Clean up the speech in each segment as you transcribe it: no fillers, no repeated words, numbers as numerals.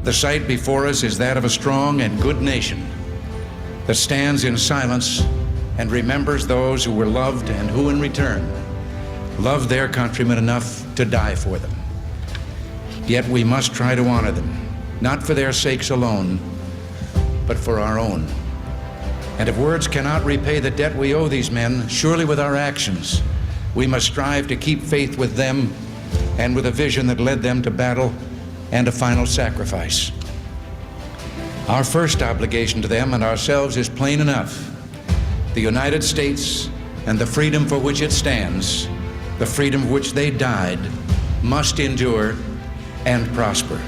The sight before us is that of a strong and good nation that stands in silence and remembers those who were loved and who, in return, loved their countrymen enough to die for them. Yet we must try to honor them, not for their sakes alone, but for our own. And if words cannot repay the debt we owe these men, surely with our actions, we must strive to keep faith with them and with a vision that led them to battle and a final sacrifice. Our first obligation to them and ourselves is plain enough. The United States and the freedom for which it stands, the freedom for which they died, must endure and prosper.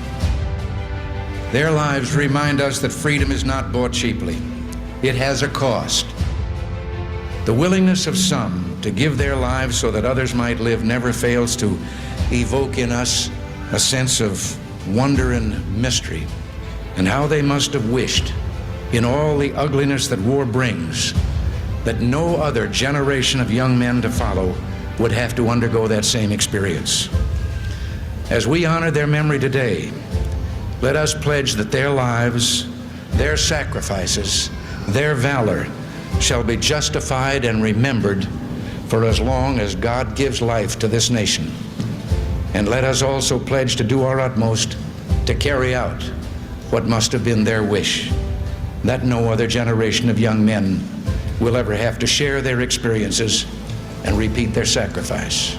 Their lives remind us that freedom is not bought cheaply. It has a cost. The willingness of some to give their lives so that others might live never fails to evoke in us a sense of wonder and mystery, and how they must have wished, in all the ugliness that war brings, that no other generation of young men to follow would have to undergo that same experience. As we honor their memory today, let us pledge that their lives, their sacrifices, their valor shall be justified and remembered for as long as God gives life to this nation. And let us also pledge to do our utmost to carry out what must have been their wish, that no other generation of young men will ever have to share their experiences and repeat their sacrifice.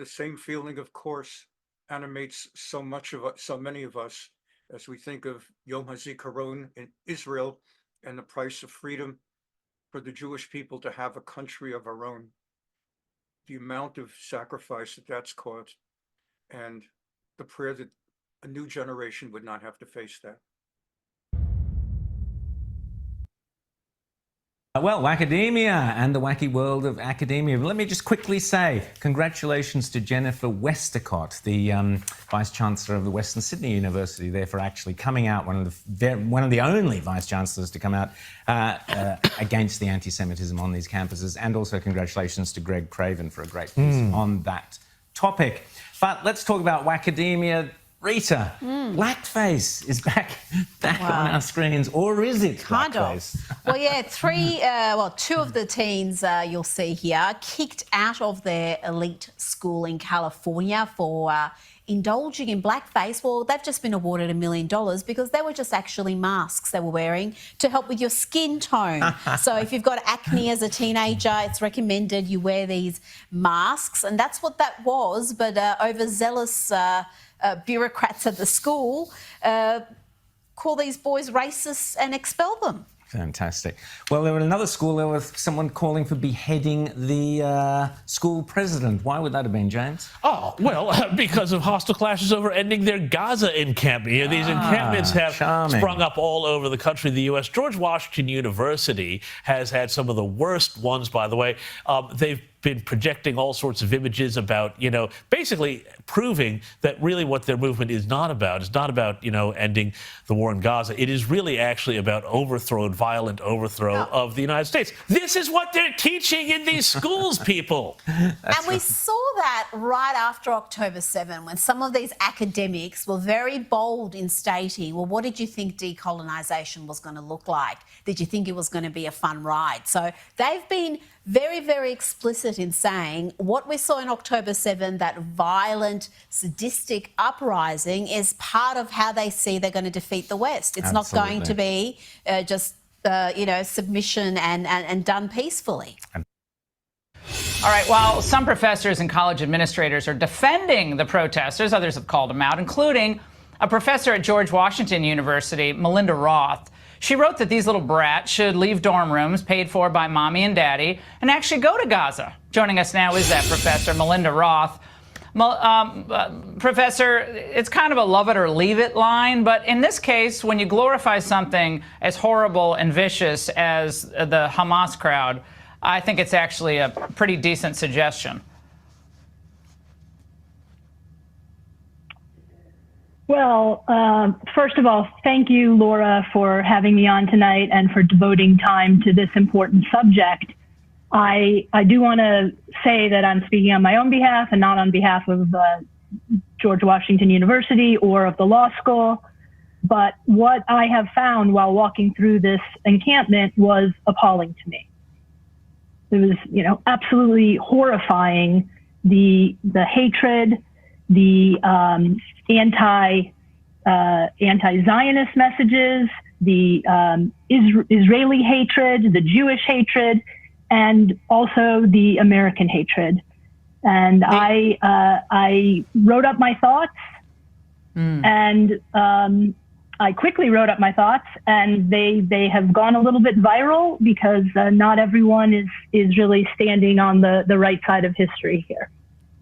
Same feeling, of course, animates so many of us as we think of Yom HaZikaron in Israel and the price of freedom for the Jewish people to have a country of our own. The amount of sacrifice that's caused, and the prayer that a new generation would not have to face that. Well, Wackademia and the wacky world of academia. Let me just quickly say congratulations to Jennifer Westacott, the Vice-Chancellor of the Western Sydney University, there for actually coming out, one of the only Vice-Chancellors to come out against the anti-Semitism on these campuses. And also congratulations to Greg Craven for a great piece on that topic. But let's talk about Wackademia. Rita, blackface is back on our screens, or is it kind blackface? Of. Well, yeah, two of the teens you'll see here kicked out of their elite school in California for indulging in blackface. Well, they've just been awarded $1 million because they were just actually masks they were wearing to help with your skin tone. So if you've got acne as a teenager, it's recommended you wear these masks, and that's what that was. But overzealous bureaucrats at the school call these boys racist and expel them. Fantastic. Well, there was another school, there was someone calling for beheading the school president. Why would that have been, James? Oh, well, because of hostile clashes over ending their Gaza encampment. These encampments have sprung up all over the country, the U.S. George Washington University has had some of the worst ones, by the way. They've been projecting all sorts of images about, basically proving that really what their movement is not about. It's not about, ending the war in Gaza. It is really actually about violent overthrow of the United States. This is what they're teaching in these schools, people. And we saw that right after October 7, when some of these academics were very bold in stating, well, what did you think decolonisation was going to look like? Did you think it was going to be a fun ride? So they've been very, very explicit in saying what we saw in October 7, that violent, sadistic uprising, is part of how they see they're going to defeat the West. It's not going to be just, submission and done peacefully. All right, while some professors and college administrators are defending the protesters, others have called them out, including a professor at George Washington University, Melinda Roth. She wrote that these little brats should leave dorm rooms paid for by mommy and daddy and actually go to Gaza. Joining us now is that professor, Melinda Roth. Professor, it's kind of a love it or leave it line, but in this case, when you glorify something as horrible and vicious as the Hamas crowd, I think it's actually a pretty decent suggestion. Well, first of all, thank you, Laura, for having me on tonight and for devoting time to this important subject. I do want to say that I'm speaking on my own behalf and not on behalf of George Washington University or of the law school. But what I have found while walking through this encampment was appalling to me. It was, absolutely horrifying. The hatred, the anti-Zionist messages, the Israeli hatred, the Jewish hatred, and also the American hatred. And I wrote up my thoughts, and I quickly wrote up my thoughts, and they have gone a little bit viral because not everyone is really standing on the right side of history here.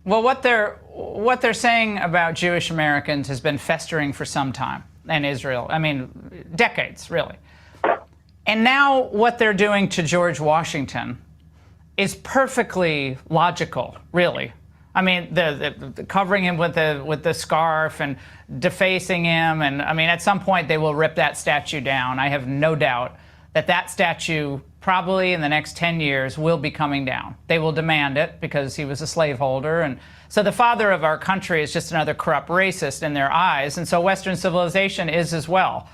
Well, what they're saying about Jewish Americans has been festering for some time in Israel. I mean, decades, really. And now what they're doing to George Washington is perfectly logical, really. I mean, the covering him with the scarf and defacing him, and I mean, at some point they will rip that statue down. I have no doubt that statue probably in the next 10 years will be coming down. They will demand it because he was a slaveholder, and so the father of our country is just another corrupt racist in their eyes, and so Western civilization is as well.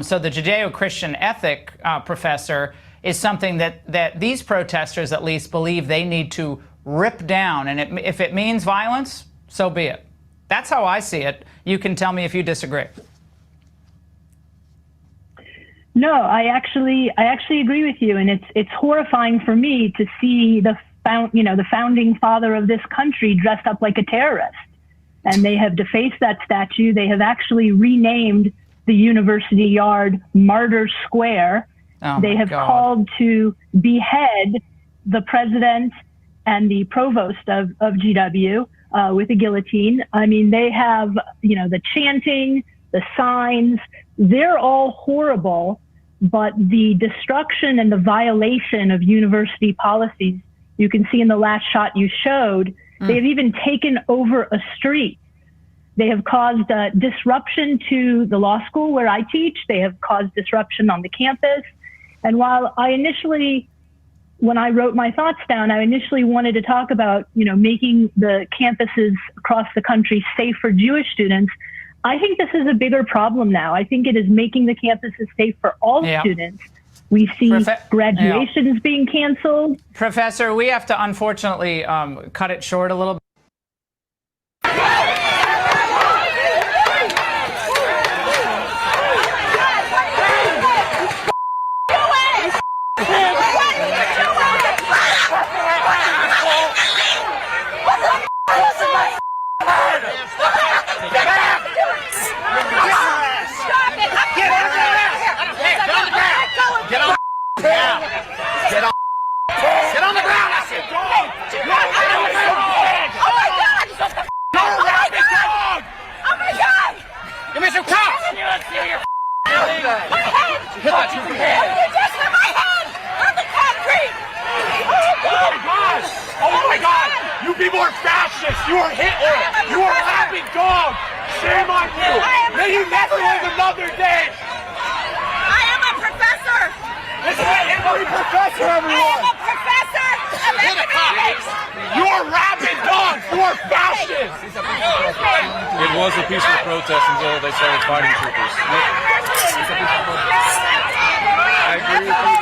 So the Judeo-Christian ethic, Professor, is something that these protesters at least believe they need to rip down, and if it means violence, so be it. That's how I see it. You can tell me if you disagree. No, I actually agree with you, and it's horrifying for me to see the founding father of this country dressed up like a terrorist, and they have defaced that statue. They have actually renamed the University Yard Martyr Square. Oh, they have called to behead the president and the provost of GW with a guillotine. I mean, they have, the chanting, the signs, they're all horrible, but the destruction and the violation of university policies, you can see in the last shot you showed, they've even taken over a street. They have caused disruption to the law school where I teach. They have caused disruption on the campus. And while when I wrote my thoughts down, I initially wanted to talk about, making the campuses across the country safe for Jewish students. I think this is a bigger problem now. I think it is making the campuses safe for all students. We see graduations being canceled. Professor, we have to unfortunately cut it short a little bit. Get on the ground, I said! Oh my God! Oh my God! Give me some cops! My head! You just hit my head on the concrete! Oh my God! Oh my God! You people are fascists! You are Hitler! You are laughing dog! Shame on you! May you never live another day! I am a professor! This is every professor, everyone! I am a professor of economics! You are rabid dogs! You are fascists! It was a peaceful protest until they started fighting troopers. I agree with you.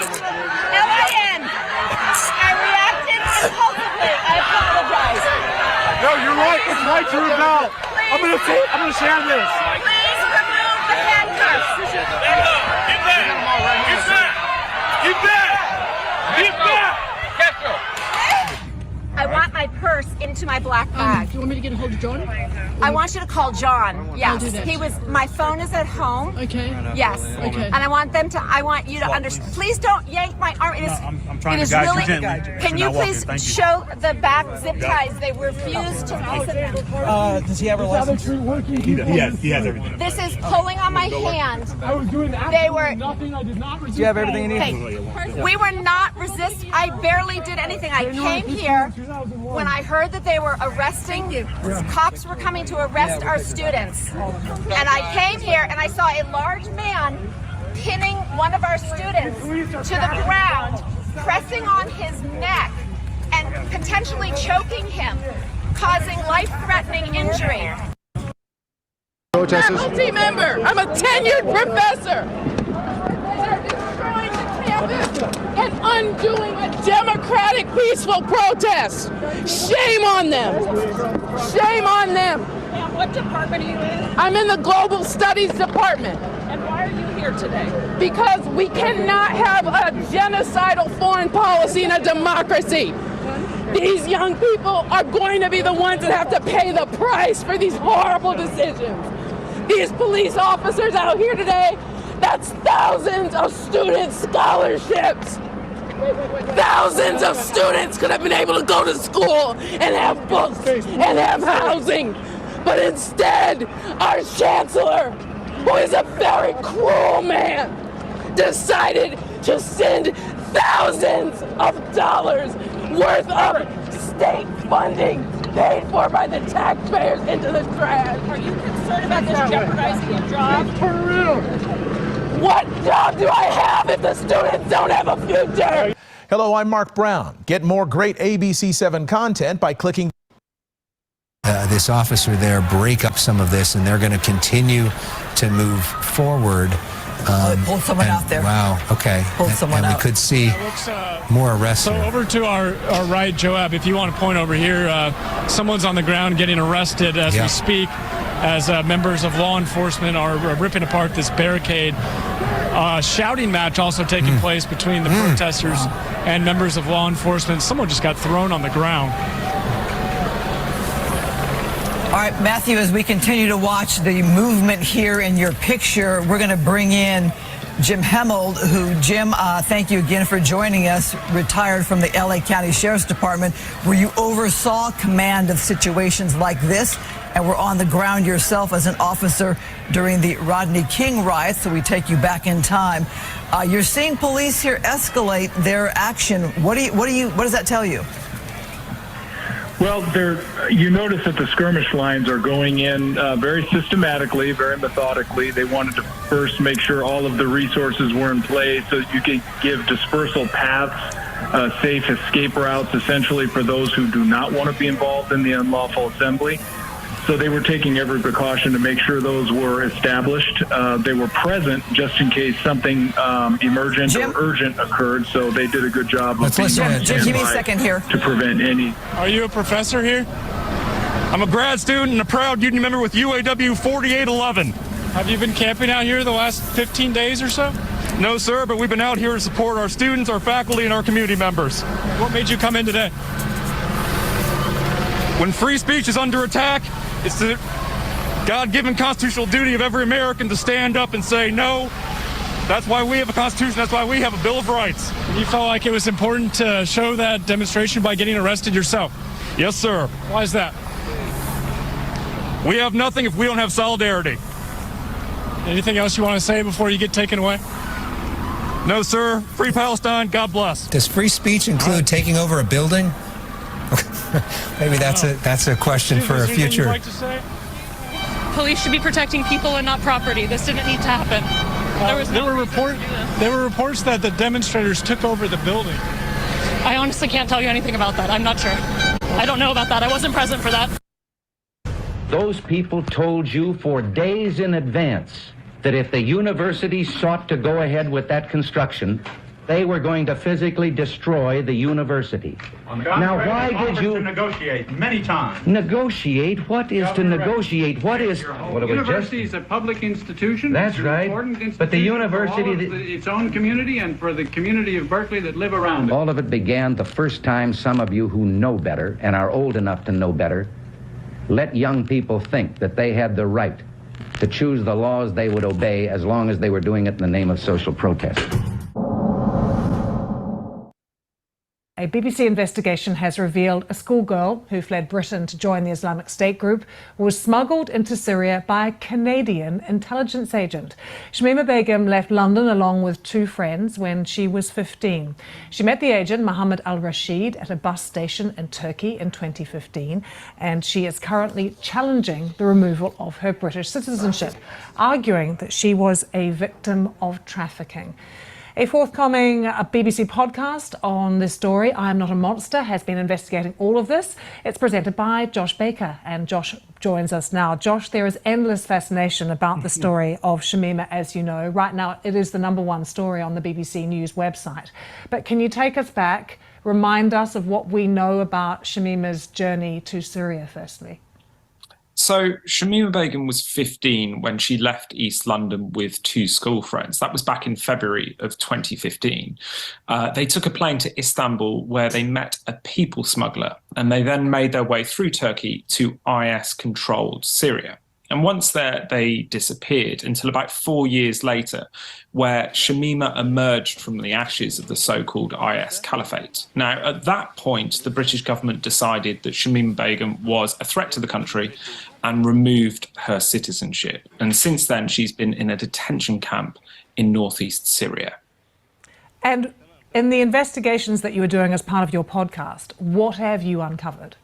L-I-N. I reacted impulsively. I apologize. No, you're right. It's right to rebel. I'm gonna share this. Please remove the handcuffs. Get back! Get back! Get back! Get back! I want my purse into my black bag. Do you want me to get a hold of John? I want you to call John. Yes, do that. he was. My phone is at home. Okay. Yes. Okay. And I want you to understand. Please don't yank my arm. It is. I'm trying it to is guide you really. gently. Can you please show the back zip ties? They refuse to listen them. Does he have a license? He has everything. This is pulling on my hand. I was doing They were. nothing. I did not resist. Do you have everything you need? Hey, we were not resist. I barely did anything. I came here when I heard that they were arresting. Cops were coming to arrest our students, and I came here and I saw a large man pinning one of our students to the ground, pressing on his neck, and potentially choking him, causing life-threatening injury. Faculty member. I'm a tenured professor. They're destroying the campus and undoing a democratic, peaceful protest. Shame on them. Shame on them. And what department are you in? I'm in the Global Studies Department. And why are you here today? Because we cannot have a genocidal foreign policy in a democracy. These young people are going to be the ones that have to pay the price for these horrible decisions. These police officers out here today, that's thousands of student scholarships. Thousands of students could have been able to go to school and have books and have housing. But instead, our chancellor, who is a very cruel man, decided to send thousands of dollars worth of state funding paid for by the taxpayers into the trash. Are you concerned about this jeopardizing your job? For real. What job do I have if the students don't have a future? Hello, I'm Mark Brown. Get more great ABC7 content by clicking. This officer there break up some of this, and they're going to continue to move forward. Pull someone out there. Wow, okay. Pull someone and out. we could see more arrests. So over to our right, Joab, if you want to point over here, someone's on the ground getting arrested as we speak, as members of law enforcement are ripping apart this barricade. Shouting match also taking place between the protesters and members of law enforcement. Someone just got thrown on the ground. All right, Matthew, as we continue to watch the movement here in your picture, we're going to bring in Jim Hemmold, who, Jim, thank you again for joining us, retired from the LA County Sheriff's Department, where you oversaw command of situations like this and were on the ground yourself as an officer during the Rodney King riots, so we take you back in time. You're seeing police here escalate their action. What does that tell you? Well, you notice that the skirmish lines are going in very systematically, very methodically. They wanted to first make sure all of the resources were in place so you could give dispersal paths, safe escape routes, essentially for those who do not want to be involved in the unlawful assembly. So they were taking every precaution to make sure those were established. They were present just in case something emergent or urgent occurred. So they did a good job of being on Jim, give me a second here. To prevent any. Are you a professor here? I'm a grad student and a proud union member with UAW 4811. Have you been camping out here the last 15 days or so? No, sir, but we've been out here to support our students, our faculty, and our community members. What made you come in today? When free speech is under attack, it's the God-given constitutional duty of every American to stand up and say no. That's why we have a Constitution. That's why we have a Bill of Rights. You felt like it was important to show that demonstration by getting arrested yourself? Yes, sir. Why is that? We have nothing if we don't have solidarity. Anything else you want to say before you get taken away? No, sir. Free Palestine. God bless. Does free speech include taking over a building? Maybe that's a question for a future. Like to say? Police should be protecting people and not property. This didn't need to happen. There were reports that the demonstrators took over the building. I honestly can't tell you anything about that. I'm not sure. I don't know about that. I wasn't present for that. Those people told you for days in advance that if the university sought to go ahead with that construction, They were going to physically destroy the university. Now, why did you negotiate many times? Negotiate? What is to negotiate? What is? Well, it was University is a public institution. That's It's an right. important institution But the university, for all of its own community and for the community of Berkeley that live around it. all of it began the first time some of you who know better and are old enough to know better let young people think that they had the right to choose the laws they would obey as long as they were doing it in the name of social protest. A BBC investigation has revealed a schoolgirl who fled Britain to join the Islamic State group was smuggled into Syria by a Canadian intelligence agent. Shamima Begum left London along with 2 friends when she was 15. She met the agent, Mohammed al-Rashid, at a bus station in Turkey in 2015, and she is currently challenging the removal of her British citizenship, arguing that she was a victim of trafficking. A forthcoming BBC podcast on this story, I Am Not a Monster, has been investigating all of this. It's presented by Josh Baker, and Josh joins us now. Josh, there is endless fascination about the story of Shamima, as you know. Right now, it is the #1 story on the BBC News website. But can you take us back, remind us of what we know about Shamima's journey to Syria, firstly? So Shamima Begum was 15 when she left East London with 2 school friends. That was back in February of 2015. They took a plane to Istanbul where they met a people smuggler, and they then made their way through Turkey to IS-controlled Syria. And once there, they disappeared until about 4 years later, where Shamima emerged from the ashes of the so-called IS caliphate. Now, at that point, the British government decided that Shamima Begum was a threat to the country and removed her citizenship. And since then, she's been in a detention camp in northeast Syria. And in the investigations that you were doing as part of your podcast, what have you uncovered?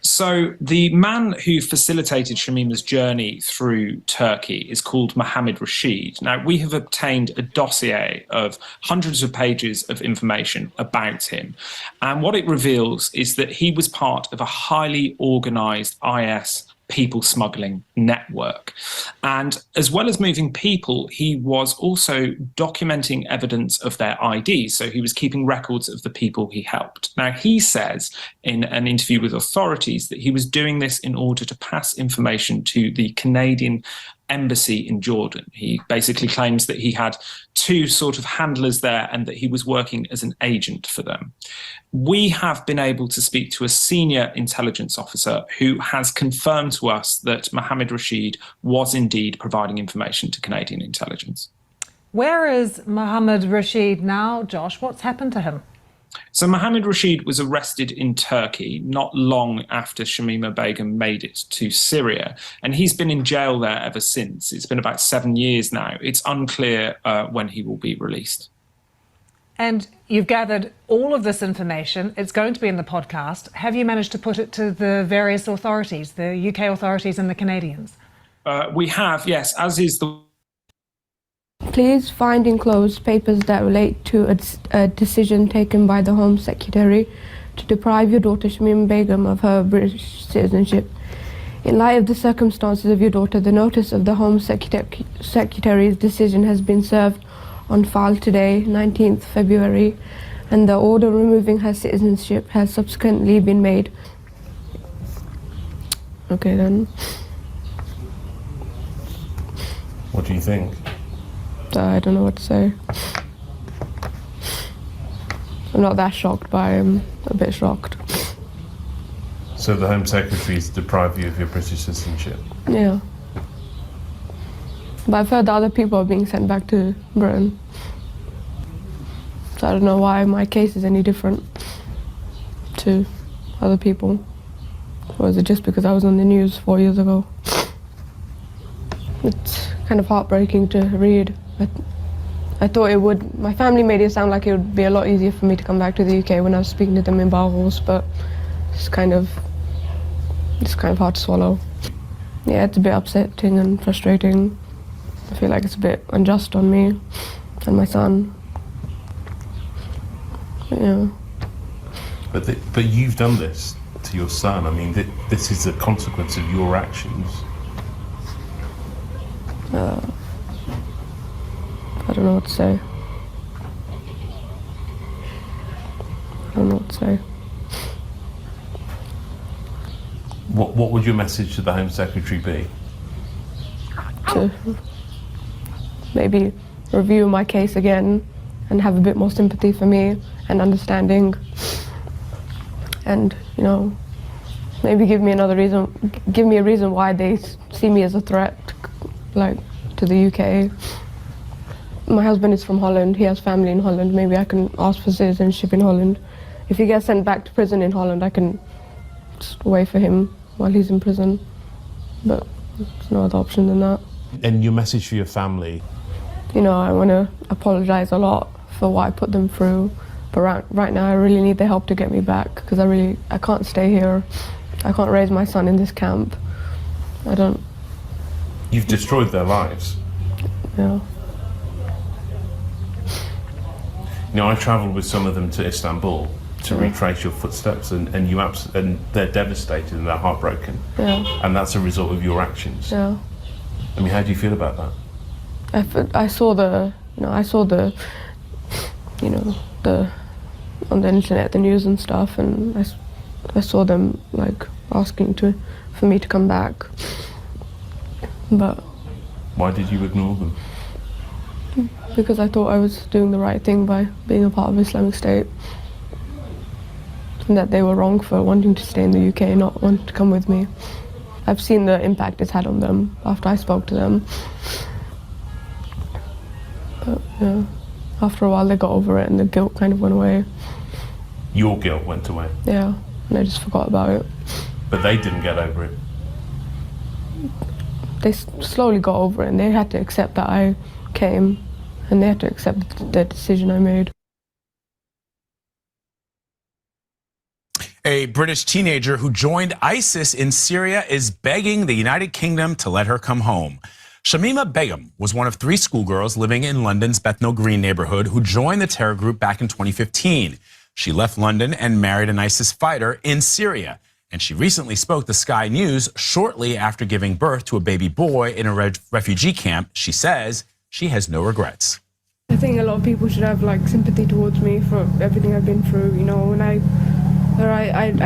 So the man who facilitated Shamima's journey through Turkey is called Mohammed Rashid. Now, we have obtained a dossier of hundreds of pages of information about him. And what it reveals is that he was part of a highly organized IS people smuggling network. And as well as moving people, he was also documenting evidence of their ID. So he was keeping records of the people he helped. Now, he says in an interview with authorities that he was doing this in order to pass information to the Canadian embassy in Jordan. He basically claims that he had 2 sort of handlers there and that he was working as an agent for them. We have been able to speak to a senior intelligence officer who has confirmed to us that Mohammed Rashid was indeed providing information to Canadian intelligence. Where is Mohammed Rashid now, Josh? What's happened to him? So Mohammed Rashid was arrested in Turkey not long after Shamima Begum made it to Syria, and he's been in jail there ever since. It's been about 7 years now. It's unclear when he will be released. And you've gathered all of this information. It's going to be in the podcast. Have you managed to put it to the various authorities, the UK authorities and the Canadians? We have, yes, as is the... Please find enclosed papers that relate to a decision taken by the Home Secretary to deprive your daughter Shamima Begum of her British citizenship. In light of the circumstances of your daughter, the notice of the Home Secretary's decision has been served on file today, 19th February, and the order removing her citizenship has subsequently been made. Okay then. What do you think? I don't know what to say. I'm not that shocked, but I'm a bit shocked. So the Home Secretary's deprived you of your British citizenship? Yeah. But I've heard that other people are being sent back to Britain. So I don't know why my case is any different to other people. Or is it just because I was on the news 4 years ago? It's kind of heartbreaking to read. I thought it would. My family made it sound like it would be a lot easier for me to come back to the UK when I was speaking to them in Barros, but it's kind of hard to swallow. Yeah, it's a bit upsetting and frustrating. I feel like it's a bit unjust on me and my son. Yeah. But you've done this to your son. I mean, this is a consequence of your actions. I don't know what to say. say. What would your message to the Home Secretary be? To maybe review my case again and have a bit more sympathy for me and understanding, and maybe give me a reason why they see me as a threat, like, to the UK. My husband is from Holland, he has family in Holland, maybe I can ask for citizenship in Holland. If he gets sent back to prison in Holland, I can just wait for him while he's in prison, but there's no other option than that. And your message for your family? I want to apologize a lot for what I put them through, but right now I really need their help to get me back, because I can't stay here. I can't raise my son in this camp. You've destroyed their lives. Yeah. I travelled with some of them to Istanbul to retrace your footsteps, and they're devastated and they're heartbroken. Yeah. And that's a result of your actions. Yeah. I mean, how do you feel about that? I saw the on the internet, the news and stuff, and I saw them like asking for me to come back. But why did you ignore them? Because I thought I was doing the right thing by being a part of Islamic State, and that they were wrong for wanting to stay in the UK and not want to come with me. I've seen the impact it's had on them after I spoke to them. But yeah, after a while they got over it and the guilt kind of went away. Your guilt went away? Yeah, and I just forgot about it. But they didn't get over it? They slowly got over it, and they had to accept that I came, and they had to accept the decision I made. A British teenager who joined ISIS in Syria is begging the United Kingdom to let her come home. Shamima Begum was one of 3 schoolgirls living in London's Bethnal Green neighborhood who joined the terror group back in 2015. She left London and married an ISIS fighter in Syria. And she recently spoke to Sky News shortly after giving birth to a baby boy in a refugee camp. She says she has no regrets. I think a lot of people should have sympathy towards me for everything I've been through. When I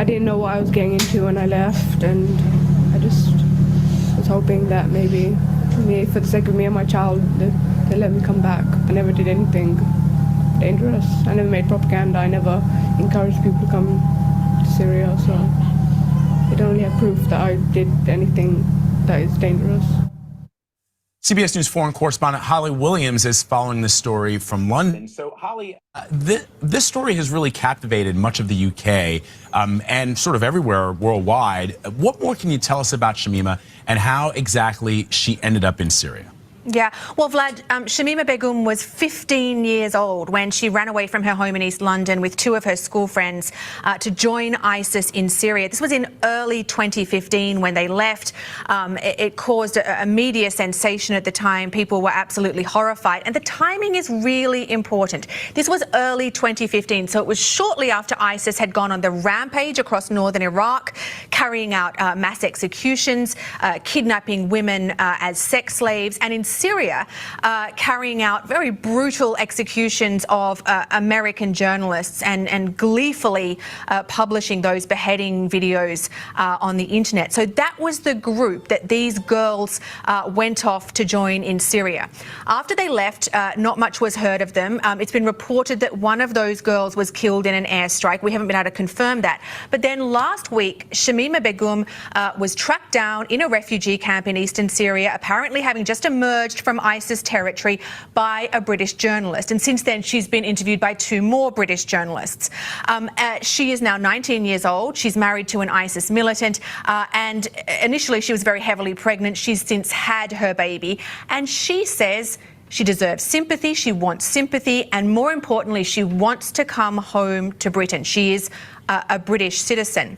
didn't know what I was getting into when I left, and I just was hoping that maybe for the sake of me and my child, they let me come back. I never did anything dangerous. I never made propaganda. I never encouraged people to come to Syria, so they don't really have proof that I did anything that is dangerous. CBS News foreign correspondent Holly Williams is following this story from London. So, Holly, this story has really captivated much of the UK and sort of everywhere worldwide. What more can you tell us about Shamima and how exactly she ended up in Syria? Yeah, well, Vlad, Shamima Begum was 15 years old when she ran away from her home in East London with 2 of her school friends to join ISIS in Syria. This was in early 2015 when they left. It caused a media sensation at the time. People were absolutely horrified. And the timing is really important. This was early 2015, so it was shortly after ISIS had gone on the rampage across northern Iraq, carrying out mass executions, kidnapping women as sex slaves, and in Syria, carrying out very brutal executions of American journalists and gleefully publishing those beheading videos on the internet. So that was the group that these girls went off to join in Syria. After they left, not much was heard of them. It's been reported that one of those girls was killed in an airstrike. We haven't been able to confirm that. But then last week, Shamima Begum was tracked down in a refugee camp in eastern Syria, apparently having just emerged from ISIS territory by a British journalist. And since then, she's been interviewed by 2 more British journalists. She is now 19 years old. She's married to an ISIS militant. And initially, she was very heavily pregnant. She's since had her baby. And she says she deserves sympathy. She wants sympathy. And more importantly, she wants to come home to Britain. She is a British citizen.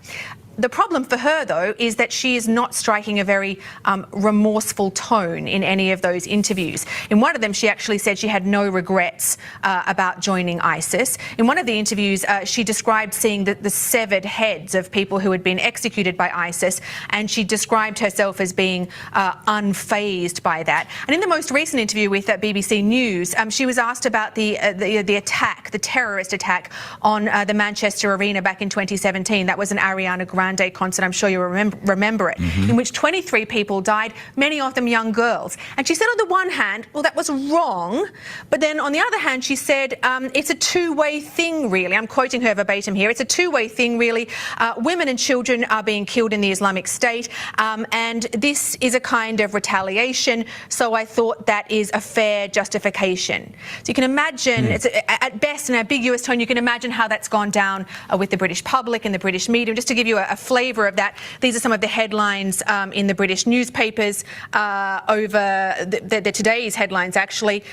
The problem for her, though, is that she is not striking a very remorseful tone in any of those interviews. In one of them, she actually said she had no regrets about joining ISIS. In one of the interviews, she described seeing the severed heads of people who had been executed by ISIS, and she described herself as being unfazed by that. And in the most recent interview with BBC News, she was asked about the attack, the terrorist attack on the Manchester Arena back in 2017. That was an Ariana Grande concert, I'm sure you remember it, in which 23 people died, many of them young girls. And she said on the one hand, well, that was wrong, but then on the other hand, she said, it's a two-way thing, really. I'm quoting her verbatim here. It's a two-way thing, really. Women and children are being killed in the Islamic State, and this is a kind of retaliation, so I thought that is a fair justification. So you can imagine, it's at best an ambiguous tone. You can imagine how that's gone down with the British public and the British media. Just to give you a flavour of that, these are some of the headlines in the British newspapers over the today's headlines, actually.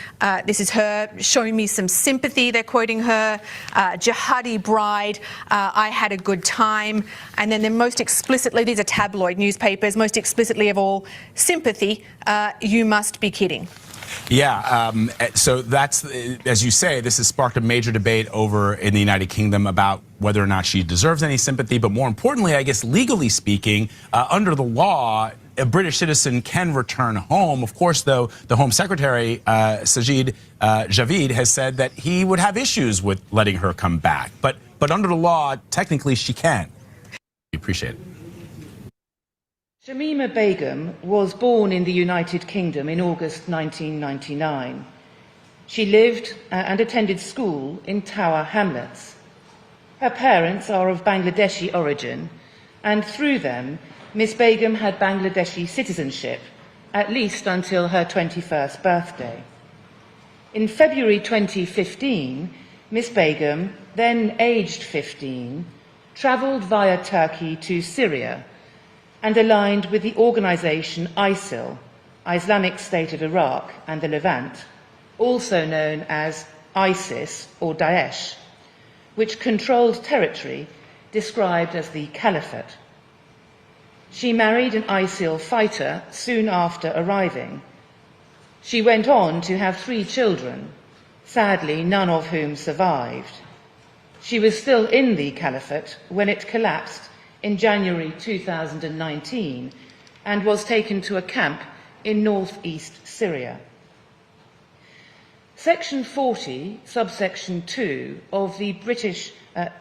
This is her, "Show me some sympathy," they're quoting her. "Jihadi bride, I had a good time." And then most explicitly, these are tabloid newspapers, most explicitly of all, "Sympathy, you must be kidding." Yeah, so that's, as you say, this has sparked a major debate over in the United Kingdom about whether or not she deserves any sympathy. But more importantly, I guess legally speaking, under the law, a British citizen can return home. Of course, though, the Home Secretary, Sajid Javid, has said that he would have issues with letting her come back. But under the law, technically, she can. We appreciate it. Shamima Begum was born in the United Kingdom in August 1999. She lived and attended school in Tower Hamlets. Her parents are of Bangladeshi origin, and through them, Miss Begum had Bangladeshi citizenship, at least until her 21st birthday. In February 2015, Miss Begum, then aged 15, travelled via Turkey to Syria and aligned with the organisation ISIL, Islamic State of Iraq and the Levant, also known as ISIS or Daesh, which controlled territory described as the Caliphate. She married an ISIL fighter soon after arriving. She went on to have 3 children, sadly none of whom survived. She was still in the Caliphate when it collapsed in January 2019 and was taken to a camp in northeast Syria. Section 40, subsection 2 of the British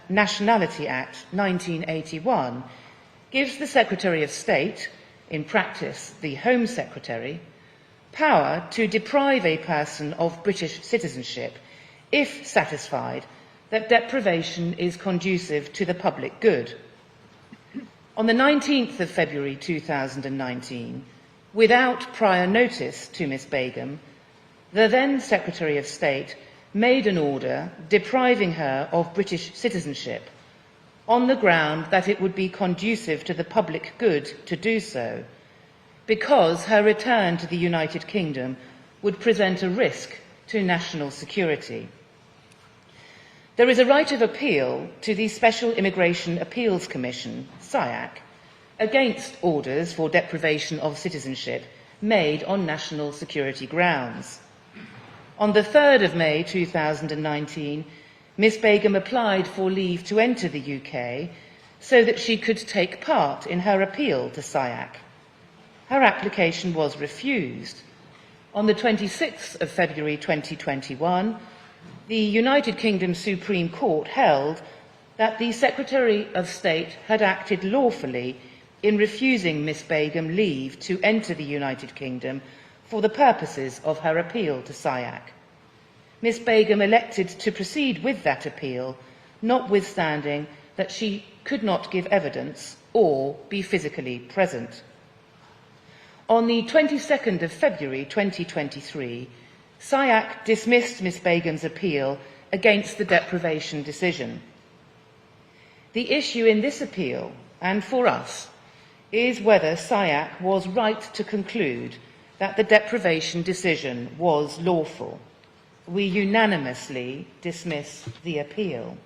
Nationality Act 1981 gives the Secretary of State, in practice the Home Secretary, power to deprive a person of British citizenship if satisfied that deprivation is conducive to the public good. On the 19th of February 2019, without prior notice to Miss Begum, the then Secretary of State made an order depriving her of British citizenship on the ground that it would be conducive to the public good to do so, because her return to the United Kingdom would present a risk to national security. There is a right of appeal to the Special Immigration Appeals Commission, SIAC, against orders for deprivation of citizenship made on national security grounds. On the 3rd of May 2019, Miss Begum applied for leave to enter the UK so that she could take part in her appeal to SIAC. Her application was refused. On the 26th of February 2021, the United Kingdom Supreme Court held that the Secretary of State had acted lawfully in refusing Miss Begum leave to enter the United Kingdom for the purposes of her appeal to SIAC. Miss Begum elected to proceed with that appeal, notwithstanding that she could not give evidence or be physically present. On the 22nd of February 2023, SIAC dismissed Miss Begum's appeal against the deprivation decision. The issue in this appeal, and for us, is whether SIAC was right to conclude that the deprivation decision was lawful. We unanimously dismiss the appeal.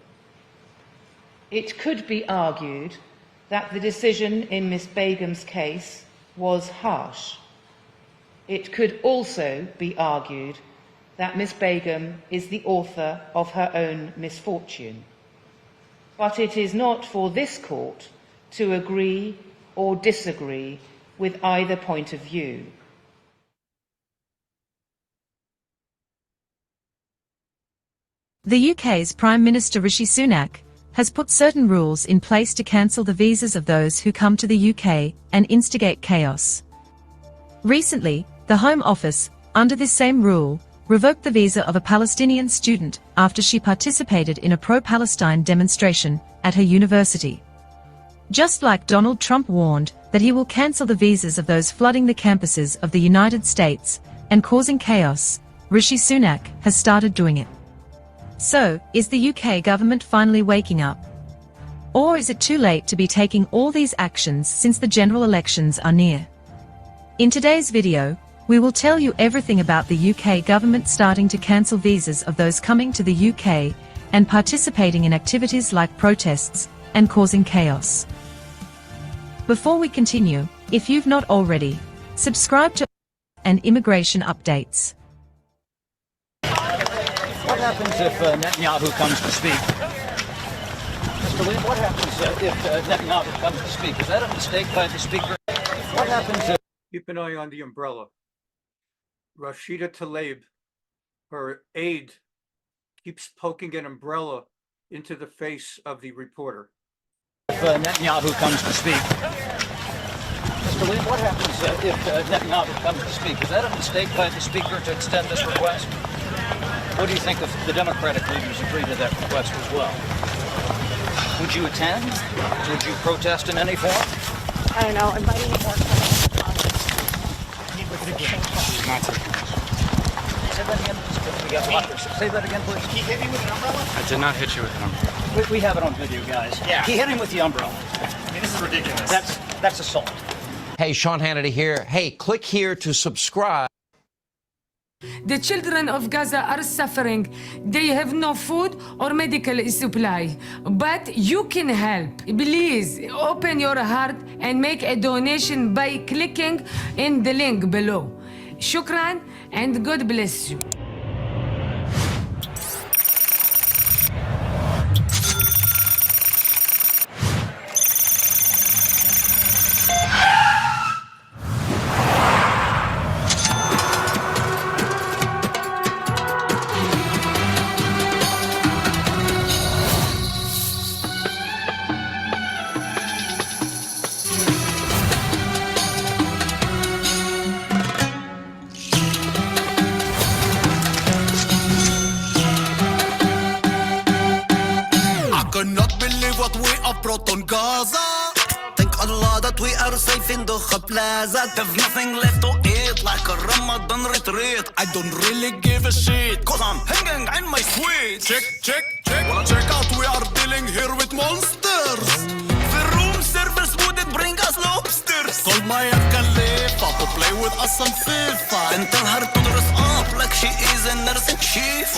It could be argued that the decision in Ms. Begum's case was harsh. It could also be argued that Ms. Begum is the author of her own misfortune. But it is not for this court to agree or disagree with either point of view. The UK's Prime Minister Rishi Sunak has put certain rules in place to cancel the visas of those who come to the UK and instigate chaos. Recently, the Home Office, under this same rule, revoked the visa of a Palestinian student after she participated in a pro-Palestine demonstration at her university. Just like Donald Trump warned that he will cancel the visas of those flooding the campuses of the United States and causing chaos, Rishi Sunak has started doing it. So, is the UK government finally waking up? Or is it too late to be taking all these actions since the general elections are near? In today's video, we will tell you everything about the UK government starting to cancel visas of those coming to the UK and participating in activities like protests and causing chaos. Before we continue, if you've not already, subscribe to and immigration updates. What happens if Netanyahu comes to speak? Mr. Lee, what happens if Netanyahu comes to speak? Is that a mistake by the speaker? What happens if... Keep an eye on the umbrella. Rashida Tlaib, her aide, keeps poking an umbrella into the face of the reporter. If Netanyahu comes to speak? Mr. Lee, what happens if Netanyahu comes to speak? Is that a mistake by the speaker to extend this request? What do you think if the Democratic leaders agree to that request as well? Would you attend? Would you protest in any form? I don't know, inviting more Say that again, please. He hit me with an umbrella? I did not hit you with an umbrella. We have it on video, guys. Yeah. He hit him with the umbrella. I mean, this is ridiculous. That's assault. Hey, Sean Hannity here. Hey, click here to subscribe. The children of Gaza are suffering. They have no food or medical supply. But you can help. Please open your heart and make a donation by clicking in the link below. Shukran and God bless you. On Gaza. Thank Allah that we are safe in the plaza. Have nothing left to eat like a Ramadan retreat. I don't really give a shit, cause I'm hanging in my sweet. Check, check, check. Check out, we are dealing here with monsters. The room service wouldn't bring us lobsters. Call Maya Khalifa to play with us some FIFA. And tell her to dress up like she is a nurse in chief.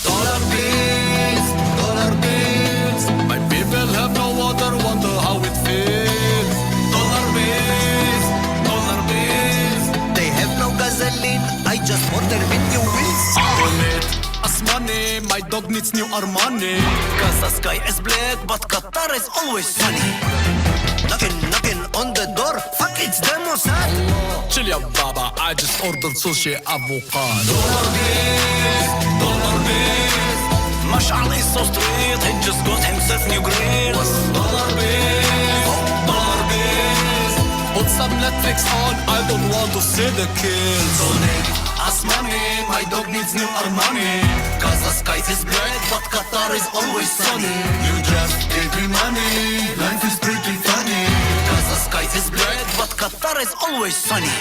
Dollar bills, dollar bills. My people have no water, wonder how it feels. Dollar bills, dollar bills. They have no gasoline, I just order when you will. Donate us money, my dog needs new Armani. Gaza sky is black, but Qatar is always sunny. Knocking, knocking on the door, fuck it's the Mossad. Chill ya baba, I just ordered sushi avocado. Dollar bills, dollar bills. Mash'al is so straight, he just got himself new grills. Dollar bills, dollar bills. Put some Netflix on, I don't want to see the kills. Donate us money, my dog needs new Armani. Gaza sky is black, but Qatar is always sunny. You just give me money, life is pretty funny. Gaza sky is black, but Qatar is always sunny.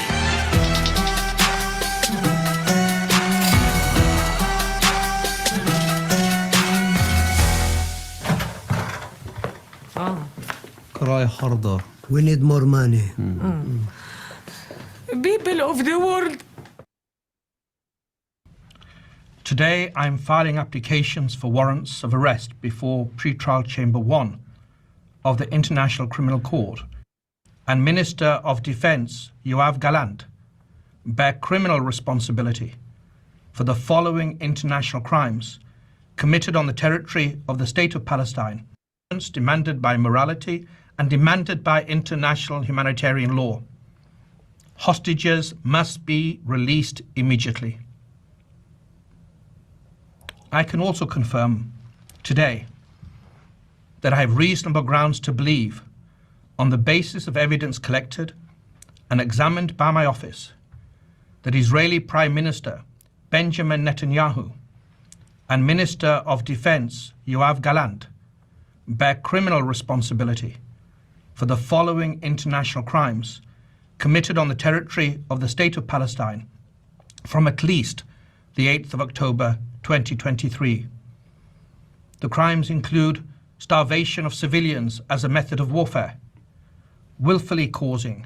Cry harder. We need more money. People of the world. Today, I'm filing applications for warrants of arrest before Pre-Trial Chamber 1 of the International Criminal Court and Minister of Defense Yoav Gallant bear criminal responsibility for the following international crimes committed on the territory of the State of Palestine, demanded by morality and demanded by international humanitarian law. Hostages must be released immediately. I can also confirm today that I have reasonable grounds to believe, on the basis of evidence collected and examined by my office, that Israeli Prime Minister Benjamin Netanyahu and Minister of Defense Yoav Gallant bear criminal responsibility for the following international crimes committed on the territory of the State of Palestine from at least the 8th of October 2023. The crimes include starvation of civilians as a method of warfare, willfully causing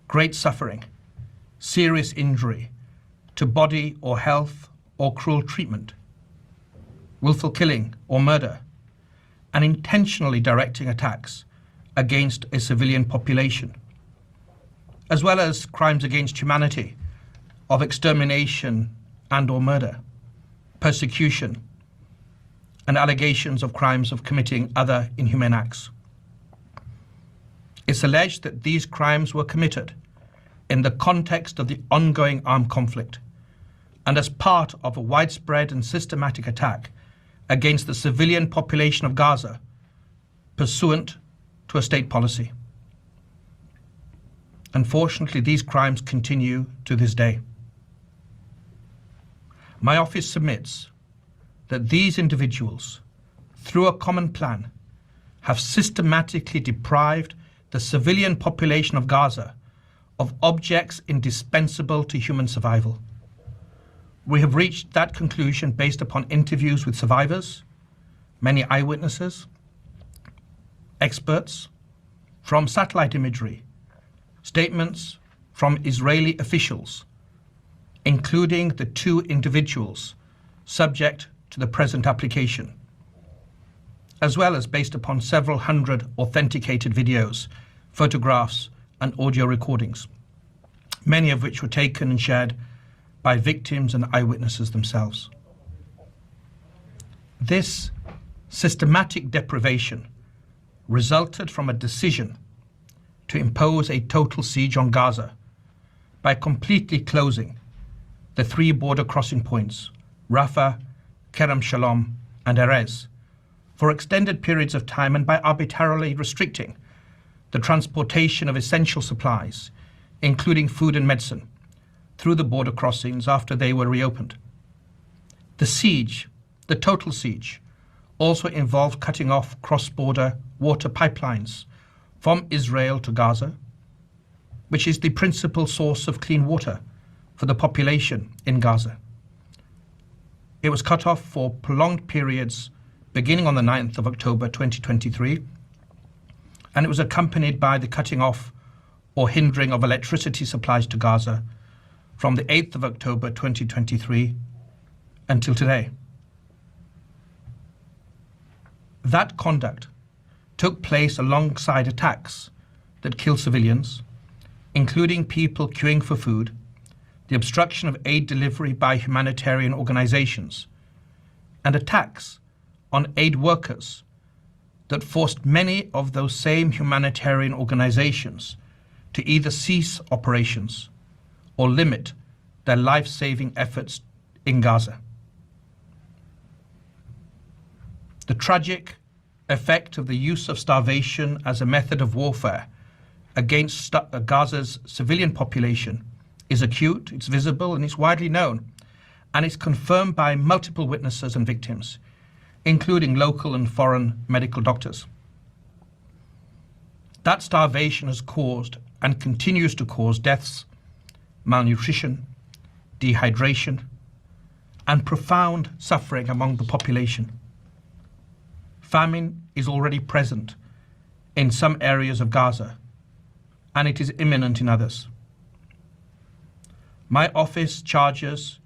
great suffering, serious injury to body or health or cruel treatment, willful killing or murder, and intentionally directing attacks against a civilian population, as well as crimes against humanity of extermination and or murder, persecution, and allegations of crimes of committing other inhumane acts. It's alleged that these crimes were committed in the context of the ongoing armed conflict and as part of a widespread and systematic attack against the civilian population of Gaza, pursuant to a state policy. Unfortunately, these crimes continue to this day. My office submits that these individuals, through a common plan, have systematically deprived the civilian population of Gaza of objects indispensable to human survival. We have reached that conclusion based upon interviews with survivors, many eyewitnesses, experts, from satellite imagery, statements from Israeli officials, including the 2 individuals subject to the present application, as well as based upon several hundred authenticated videos, photographs, and audio recordings, many of which were taken and shared by victims and eyewitnesses themselves. This systematic deprivation resulted from a decision to impose a total siege on Gaza by completely closing the 3 border crossing points, Rafah, Kerem Shalom, and Erez, for extended periods of time, and by arbitrarily restricting the transportation of essential supplies, including food and medicine, through the border crossings after they were reopened. The siege, the total siege, also involved cutting off cross-border water pipelines from Israel to Gaza, which is the principal source of clean water for the population in Gaza. It was cut off for prolonged periods beginning on the 9th of October 2023, and it was accompanied by the cutting off or hindering of electricity supplies to Gaza from the 8th of October 2023 until today. That conduct took place alongside attacks that killed civilians, including people queuing for food, the obstruction of aid delivery by humanitarian organizations, and attacks on aid workers that forced many of those same humanitarian organizations to either cease operations or limit their life-saving efforts in Gaza. The tragic effect of the use of starvation as a method of warfare against Gaza's civilian population is acute, it's visible, and it's widely known, and it's confirmed by multiple witnesses and victims, including local and foreign medical doctors. That starvation has caused and continues to cause deaths, malnutrition, dehydration, and profound suffering among the population. Famine is already present in some areas of Gaza, and it is imminent in others. My office charges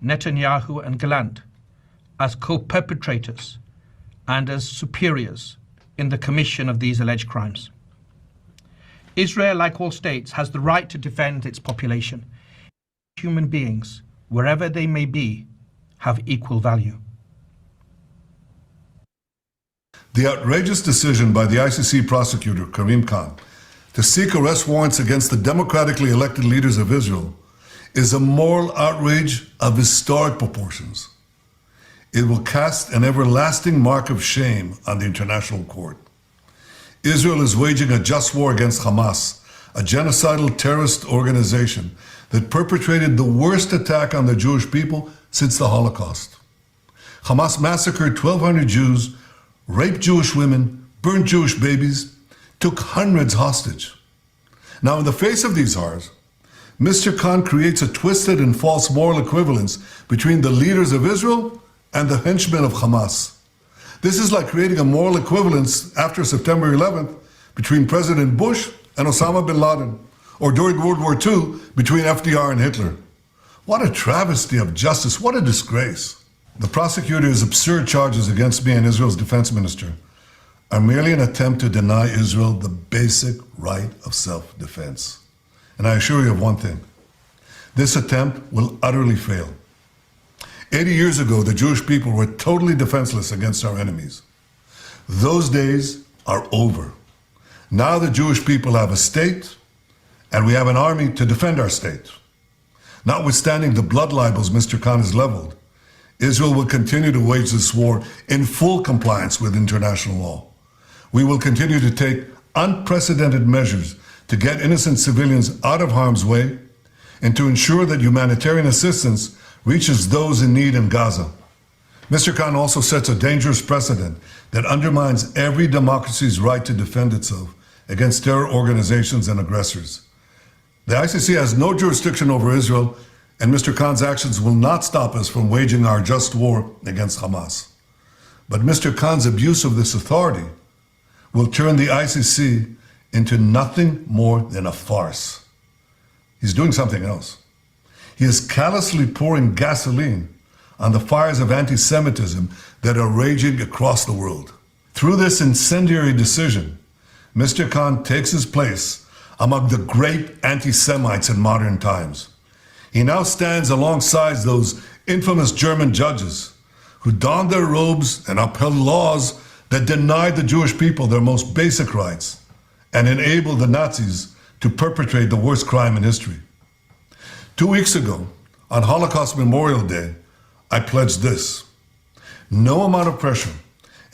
Netanyahu and Gallant as co-perpetrators and as superiors in the commission of these alleged crimes. Israel, like all states, has the right to defend its population. Human beings, wherever they may be, have equal value. The outrageous decision by the ICC prosecutor, Karim Khan, to seek arrest warrants against the democratically elected leaders of Israel is a moral outrage of historic proportions. It will cast an everlasting mark of shame on the international court. Israel is waging a just war against Hamas, a genocidal terrorist organization that perpetrated the worst attack on the Jewish people since the Holocaust. Hamas massacred 1,200 Jews, raped Jewish women, burned Jewish babies, took hundreds hostage. Now, in the face of these horrors, Mr. Khan creates a twisted and false moral equivalence between the leaders of Israel and the henchmen of Hamas. This is like creating a moral equivalence after September 11th between President Bush and Osama bin Laden, or during World War II between FDR and Hitler. What a travesty of justice, what a disgrace. The prosecutor's absurd charges against me and Israel's defense minister are merely an attempt to deny Israel the basic right of self-defense. And I assure you of one thing, this attempt will utterly fail. 80 years ago, the Jewish people were totally defenseless against our enemies. Those days are over. Now the Jewish people have a state, and we have an army to defend our state. Notwithstanding the blood libels Mr. Khan has leveled, Israel will continue to wage this war in full compliance with international law. We will continue to take unprecedented measures to get innocent civilians out of harm's way and to ensure that humanitarian assistance reaches those in need in Gaza. Mr. Khan also sets a dangerous precedent that undermines every democracy's right to defend itself against terror organizations and aggressors. The ICC has no jurisdiction over Israel, and Mr. Khan's actions will not stop us from waging our just war against Hamas. But Mr. Khan's abuse of this authority will turn the ICC into nothing more than a farce. He's doing something else. He is callously pouring gasoline on the fires of anti-Semitism that are raging across the world. Through this incendiary decision, Mr. Khan takes his place among the great anti-Semites in modern times. He now stands alongside those infamous German judges who donned their robes and upheld laws that denied the Jewish people their most basic rights and enabled the Nazis to perpetrate the worst crime in history. 2 weeks ago, on Holocaust Memorial Day, I pledged this: no amount of pressure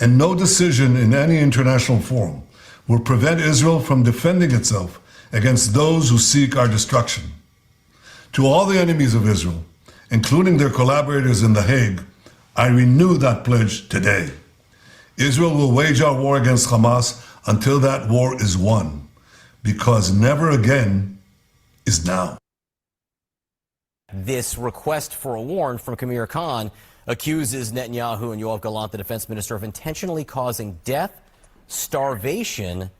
and no decision in any international forum will prevent Israel from defending itself against those who seek our destruction. To all the enemies of Israel, including their collaborators in The Hague, I renew that pledge today. Israel will wage our war against Hamas until that war is won, because never again is now. This request for a warrant from Karim Khan accuses Netanyahu and Yoav Gallant, the defense minister, of intentionally causing death, starvation,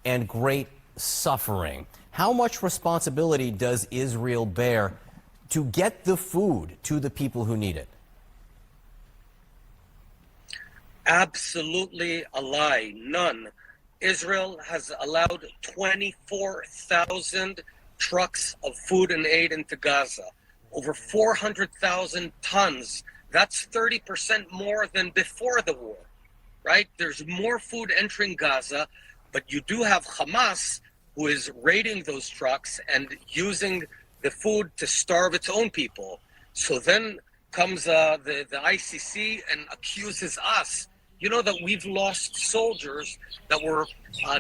and great suffering. How much responsibility does Israel bear to get the food to the people who need it? Absolutely a lie. None. Israel has allowed 24,000 trucks of food and aid into Gaza. Over 400,000 tons. That's 30% more than before the war, right? There's more food entering Gaza, but you do have Hamas, who is raiding those trucks and using the food to starve its own people. So then comes the ICC and accuses us. You know that we've lost soldiers that were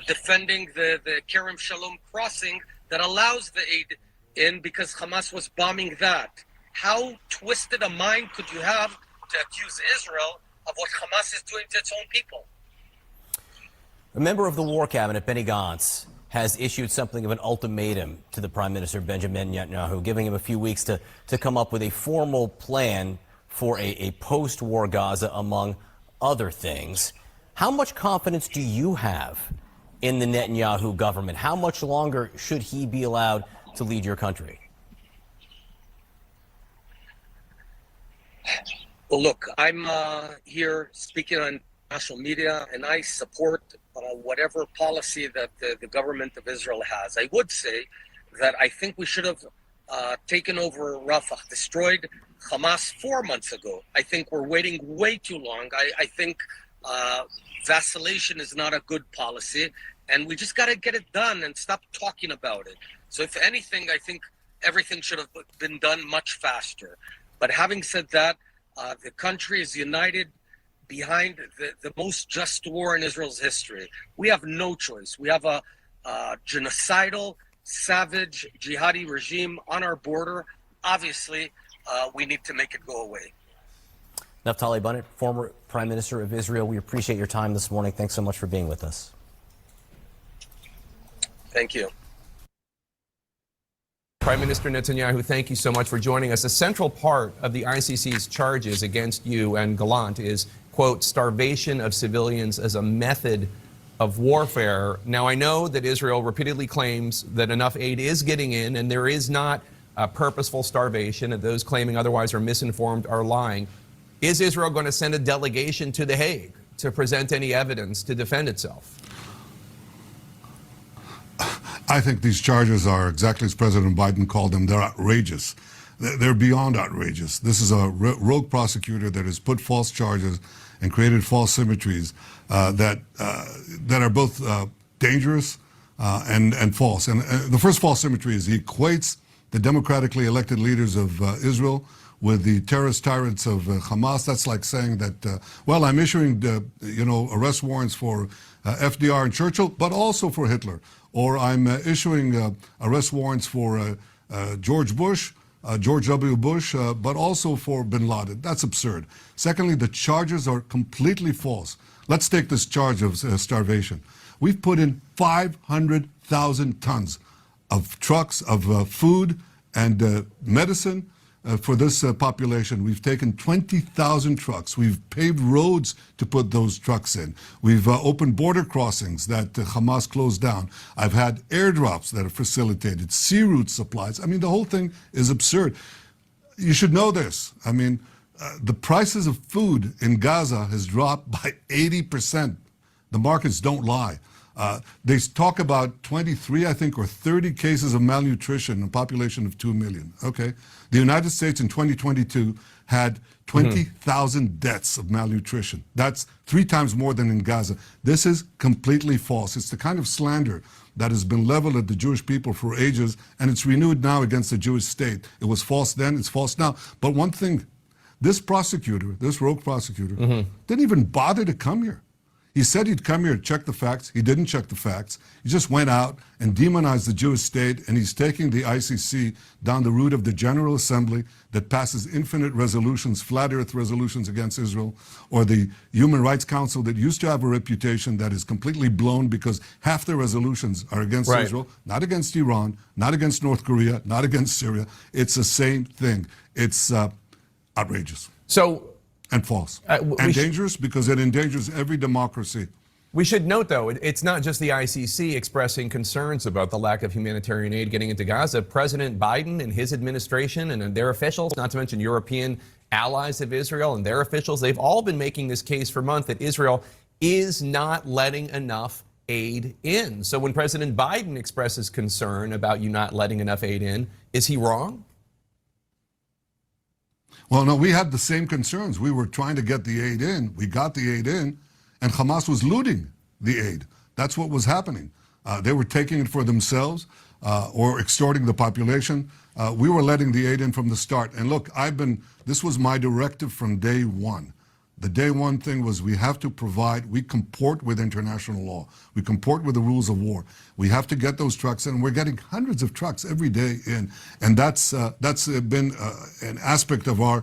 defending the Kerem Shalom crossing that allows the aid in because Hamas was bombing that. How twisted a mind could you have to accuse Israel of what Hamas is doing to its own people? A member of the War Cabinet, Benny Gantz, has issued something of an ultimatum to the Prime Minister Benjamin Netanyahu, giving him a few weeks to come up with a formal plan for a post-war Gaza, among other things. How much confidence do you have in the Netanyahu government? How much longer should he be allowed to lead your country? Well, look, I'm here speaking on national media, and I support whatever policy that the government of Israel has. I would say that I think we should have taken over Rafah, destroyed Hamas 4 months ago. I think we're waiting way too long. I think vacillation is not a good policy, and we just got to get it done and stop talking about it. So if anything, I think everything should have been done much faster. But having said that, the country is united behind the most just war in Israel's history. We have no choice. We have a genocidal, savage, jihadi regime on our border. Obviously, we need to make it go away. Naftali Bennett, former Prime Minister of Israel, we appreciate your time this morning. Thanks so much for being with us. Thank you. Prime Minister Netanyahu, thank you so much for joining us. A central part of the ICC's charges against you and Gallant is, quote, starvation of civilians as a method of warfare. Now, I know that Israel repeatedly claims that enough aid is getting in and there is not purposeful starvation, and those claiming otherwise are misinformed, are lying. Is Israel going to send a delegation to The Hague to present any evidence to defend itself? I think these charges are exactly as President Biden called them. They're outrageous. They're beyond outrageous. This is a rogue prosecutor that has put false charges and created false symmetries that are both dangerous and false. And the first false symmetry is he equates the democratically elected leaders of Israel with the terrorist tyrants of Hamas. That's like saying that, well, I'm issuing, arrest warrants for FDR and Churchill, but also for Hitler. Or I'm issuing arrest warrants for George Bush, George W. Bush, but also for bin Laden. That's absurd. Secondly, the charges are completely false. Let's take this charge of starvation. We've put in 500,000 tons of trucks of food and medicine for this population. We've taken 20,000 trucks. We've paved roads to put those trucks in. We've opened border crossings that Hamas closed down. I've had airdrops that are facilitated, sea route supplies. I mean, the whole thing is absurd. You should know this. I mean, the prices of food in Gaza has dropped by 80%. The markets don't lie. They talk about 23, I think, or 30 cases of malnutrition in a population of 2 million. Okay. The United States in 2022 had 20,000 deaths of malnutrition. That's 3 times more than in Gaza. This is completely false. It's the kind of slander that has been leveled at the Jewish people for ages, and it's renewed now against the Jewish state. It was false then, it's false now. But one thing, this prosecutor, this rogue prosecutor, didn't even bother to come here. He said he'd come here to check the facts. He didn't check the facts. He just went out and demonized the Jewish state, and he's taking the ICC down the route of the General Assembly that passes infinite resolutions, flat earth resolutions against Israel, or the Human Rights Council that used to have a reputation that is completely blown because half the resolutions are against Israel, not against Iran, not against North Korea, not against Syria. It's the same thing. It's outrageous. And false. And dangerous because it endangers every democracy. We should note, though, it's not just the ICC expressing concerns about the lack of humanitarian aid getting into Gaza. President Biden and his administration and their officials, not to mention European allies of Israel and their officials, they've all been making this case for months that Israel is not letting enough aid in. So when President Biden expresses concern about you not letting enough aid in, is he wrong? Well, no, we had the same concerns. We were trying to get the aid in. We got the aid in, and Hamas was looting the aid. That's what was happening. They were taking it for themselves or extorting the population. We were letting the aid in from the start. And look, this was my directive from day one. The day one thing was we have to provide, we comport with international law. We comport with the rules of war. We have to get those trucks in. We're getting hundreds of trucks every day in. And that's been an aspect of our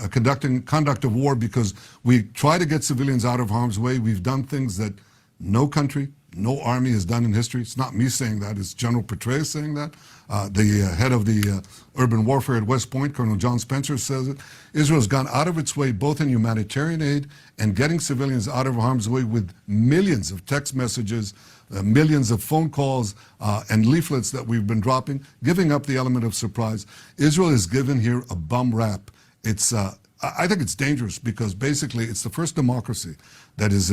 conduct of war because we try to get civilians out of harm's way. We've done things that no country, no army has done in history. It's not me saying that, it's General Petraeus saying that. The head of the urban warfare at West Point, Colonel John Spencer, says it. Israel's gone out of its way both in humanitarian aid and getting civilians out of harm's way with millions of text messages, millions of phone calls and leaflets that we've been dropping, giving up the element of surprise. Israel is given here a bum rap. It's I think it's dangerous because basically it's the first democracy that is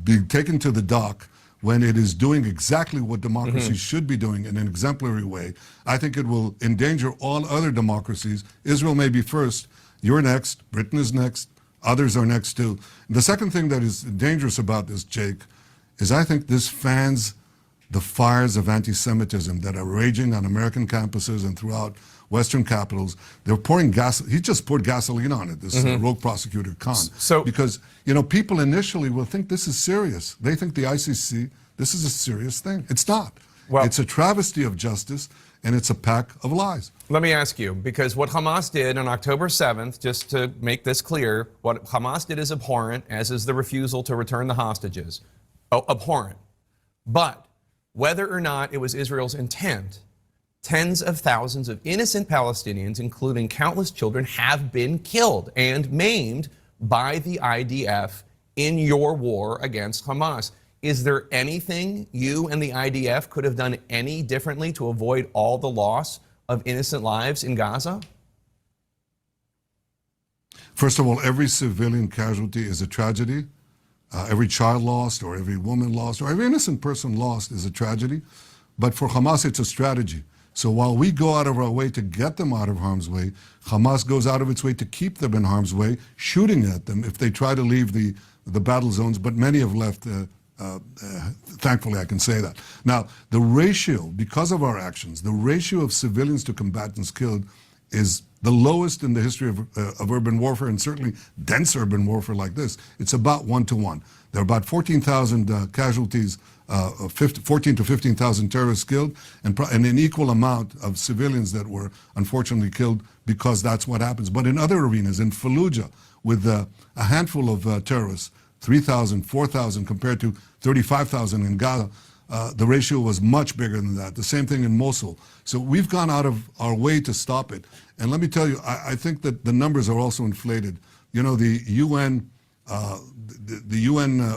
being taken to the dock when it is doing exactly what democracy should be doing in an exemplary way. I think it will endanger all other democracies. Israel may be first, you're next, Britain is next, others are next too. The second thing that is dangerous about this, Jake, is I think this fans the fires of anti-Semitism that are raging on American campuses and throughout Western capitals. They're pouring gas. He just poured gasoline on it, this rogue prosecutor Khan. So, because, you know, people initially will think this is serious. They think the ICC, this is a serious thing. It's not. Well, it's a travesty of justice, and it's a pack of lies. Let me ask you, because what Hamas did on October 7th, just to make this clear, what Hamas did is abhorrent, as is the refusal to return the hostages. Oh, abhorrent. But whether or not it was Israel's intent, tens of thousands of innocent Palestinians, including countless children, have been killed and maimed by the IDF in your war against Hamas. Is there anything you and the IDF could have done any differently to avoid all the loss of innocent lives in Gaza? First of all, every civilian casualty is a tragedy. Every child lost, or every woman lost, or every innocent person lost is a tragedy. But for Hamas, it's a strategy. So while we go out of our way to get them out of harm's way, Hamas goes out of its way to keep them in harm's way, shooting at them if they try to leave the battle zones. But many have left. Thankfully, I can say that. Now, the ratio, because of our actions, the ratio of civilians to combatants killed is the lowest in the history of urban warfare, and certainly dense urban warfare like this. It's about 1 to 1. There are about 14,000 casualties, 14 to 15,000 terrorists killed, and an equal amount of civilians that were unfortunately killed, because that's what happens. But in other arenas, in Fallujah, with a handful of terrorists, 3,000, 4,000 compared to 35,000 in Gaza, the ratio was much bigger than that. The same thing in Mosul. So we've gone out of our way to stop it. And let me tell you, I think that the numbers are also inflated. You know, the UN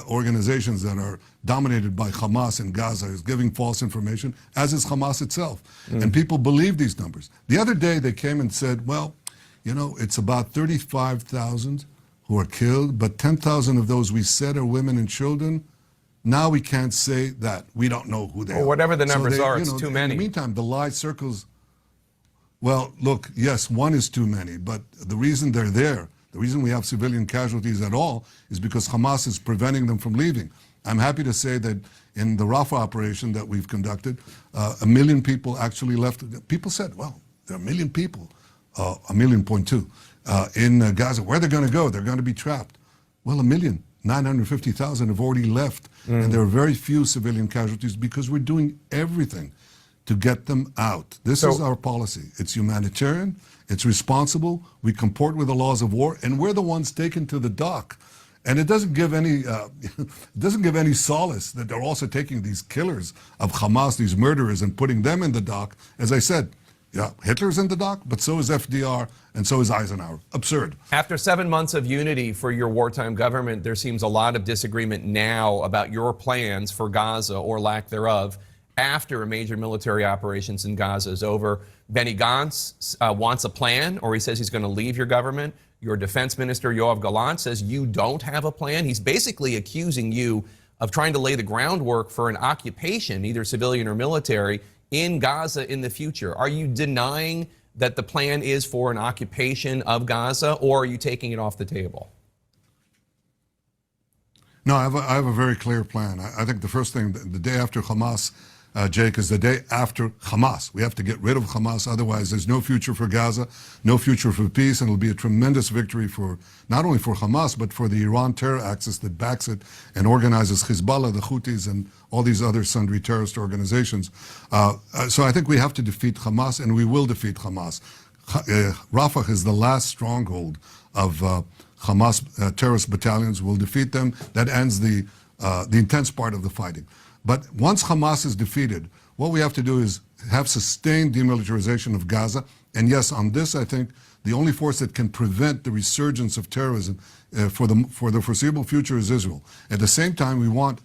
organizations that are dominated by Hamas in Gaza is giving false information, as is Hamas itself. And people believe these numbers. The other day they came and said, well, you know, it's about 35,000 who are killed, but 10,000 of those we said are women and children. Now we can't say that. We don't know who they are. Whatever the numbers are, it's too many. In the meantime, the lie circles. Well, look, yes, one is too many, but the reason they're there, the reason we have civilian casualties at all, is because Hamas is preventing them from leaving. I'm happy to say that in the Rafah operation that we've conducted, 1 million people actually left. People said, well, there are 1 million people, 1.2 million, in Gaza. Where are they going to go? They're going to be trapped. Well, 1,950,000 have already left, and there are very few civilian casualties because we're doing everything to get them out. This is our policy. It's humanitarian, it's responsible, we comport with the laws of war, and we're the ones taken to the dock. And it doesn't give any solace that they're also taking these killers of Hamas, these murderers, and putting them in the dock. As I said, yeah, Hitler's in the dock, but so is FDR, and so is Eisenhower. Absurd. After 7 months of unity for your wartime government, there seems a lot of disagreement now about your plans for Gaza, or lack thereof, after a major military operations in Gaza is over. Benny Gantz wants a plan, or he says he's going to leave your government. Your defense minister, Yoav Gallant, says you don't have a plan. He's basically accusing you of trying to lay the groundwork for an occupation, either civilian or military, in Gaza in the future. Are you denying that the plan is for an occupation of Gaza, or are you taking it off the table? No, I have a very clear plan. I think the first thing, the day after Hamas, Jake, is the day after Hamas. We have to get rid of Hamas, otherwise there's no future for Gaza, no future for peace, and it'll be a tremendous victory for not only for Hamas, but for the Iran terror axis that backs it and organizes Hezbollah, the Houthis, and all these other sundry terrorist organizations. So I think we have to defeat Hamas, and we will defeat Hamas. Rafah is the last stronghold of Hamas terrorist battalions. We'll defeat them. That ends the intense part of the fighting. But once Hamas is defeated, what we have to do is have sustained demilitarization of Gaza. And yes, on this, I think the only force that can prevent the resurgence of terrorism for the foreseeable future is Israel. At the same time,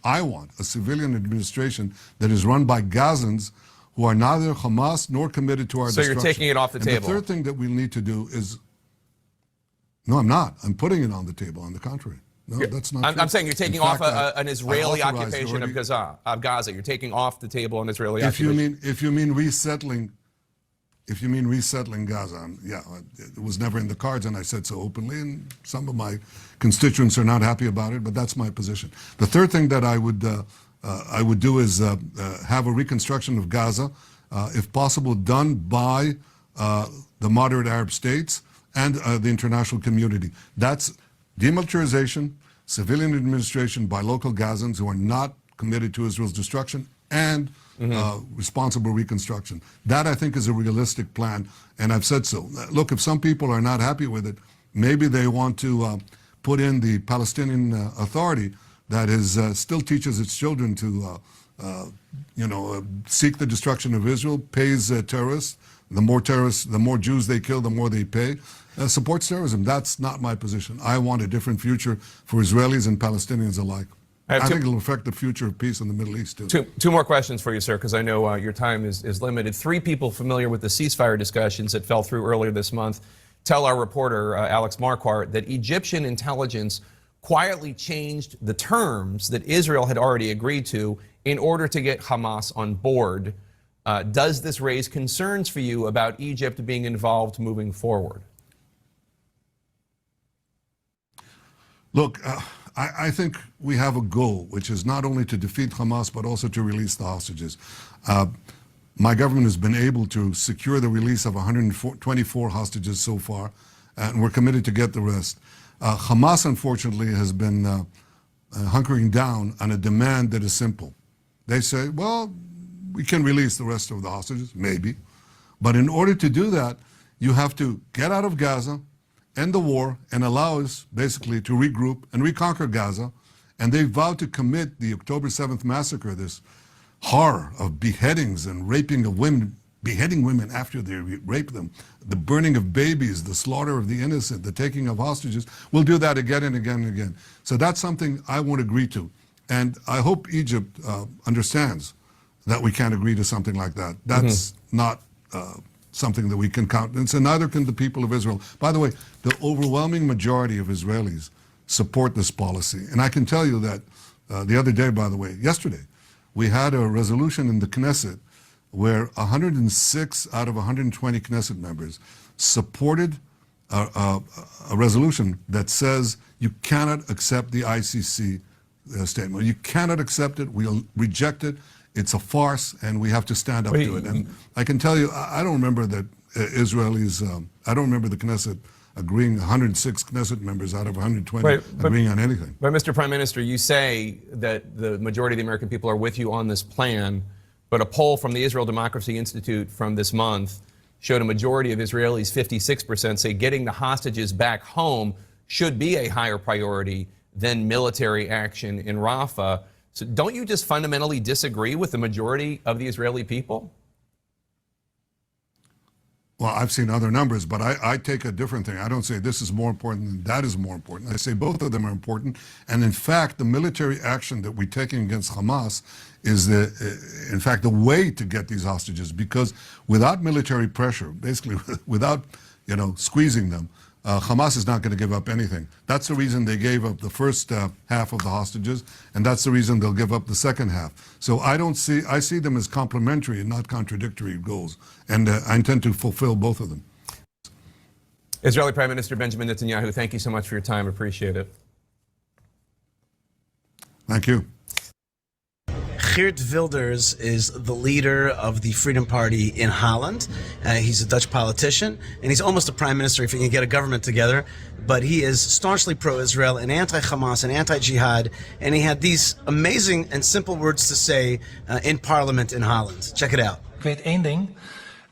I want a civilian administration that is run by Gazans who are neither Hamas nor committed to our destruction. So you're taking it off the table. The third thing that we'll need to do is No, I'm not. I'm putting it on the table. On the contrary. No, that's not true. I'm saying you're taking In off fact, an Israeli I authorized occupation already. of Gaza. You're taking off the table an Israeli If you occupation. mean resettling, if you mean resettling Gaza, yeah, it was never in the cards, and I said so openly, and some of my constituents are not happy about it, but that's my position. The third thing that I would do is have a reconstruction of Gaza, if possible, done by the moderate Arab states and the international community. That's demilitarization, civilian administration by local Gazans who are not committed to Israel's destruction, and responsible reconstruction. That, I think, is a realistic plan, and I've said so. Look, if some people are not happy with it, maybe they want to put in the Palestinian Authority that is still teaches its children to, seek the destruction of Israel, pays terrorists. The more Jews they kill, the more they pay. Supports terrorism. That's not my position. I want a different future for Israelis and Palestinians alike. I think it'll affect the future of peace in the Middle East, too. Two more questions for you, sir, because I know your time is limited. 3 people familiar with the ceasefire discussions that fell through earlier this month tell our reporter, Alex Marquardt, that Egyptian intelligence quietly changed the terms that Israel had already agreed to in order to get Hamas on board. Does this raise concerns for you about Egypt being involved moving forward? Look, I think we have a goal, which is not only to defeat Hamas, but also to release the hostages. My government has been able to secure the release of 124 hostages so far, and we're committed to get the rest. Hamas, unfortunately, has been hunkering down on a demand that is simple. They say, well, we can release the rest of the hostages, maybe. But in order to do that, you have to get out of Gaza, end the war, and allow us basically to regroup and reconquer Gaza. And they vowed to commit the October 7th massacre, this horror of beheadings and raping of women, beheading women after they rape them, the burning of babies, the slaughter of the innocent, the taking of hostages. We'll do that again and again and again. So that's something I won't agree to. And I hope Egypt understands that we can't agree to something like that. That's not something that we can countenance, and neither can the people of Israel. By the way, the overwhelming majority of Israelis support this policy. And I can tell you that the other day, by the way, yesterday, we had a resolution in the Knesset where 106 out of 120 Knesset members supported a resolution that says you cannot accept the ICC statement. You cannot accept it. We'll reject it. It's a farce, and we have to stand up to it. And I can tell you, I don't remember that Israelis, I don't remember the Knesset agreeing, 106 Knesset members out of 120 agreeing on anything. But Mr. Prime Minister, you say that the majority of the American people are with you on this plan, but a poll from the Israel Democracy Institute from this month showed a majority of Israelis, 56%, say getting the hostages back home should be a higher priority than military action in Rafah. So don't you just fundamentally disagree with the majority of the Israeli people? Well, I've seen other numbers, but I take a different thing. I don't say this is more important than that is more important. I say both of them are important. And in fact, the military action that we're taking against Hamas is, in fact, the way to get these hostages, because without military pressure, basically without, squeezing them, Hamas is not going to give up anything. That's the reason they gave up the first half of the hostages, and that's the reason they'll give up the second half. So I see them as complementary and not contradictory goals, and I intend to fulfill both of them. Israeli Prime Minister Benjamin Netanyahu, thank you so much for your time. Appreciate it. Thank you. Geert Wilders is the leader of the Freedom Party in Holland. He's a Dutch politician, and he's almost a prime minister if he can get a government together. But he is staunchly pro-Israel and anti-Hamas and anti-jihad, and he had these amazing and simple words to say in Parliament in Holland. Check it out. Ik weet één ding,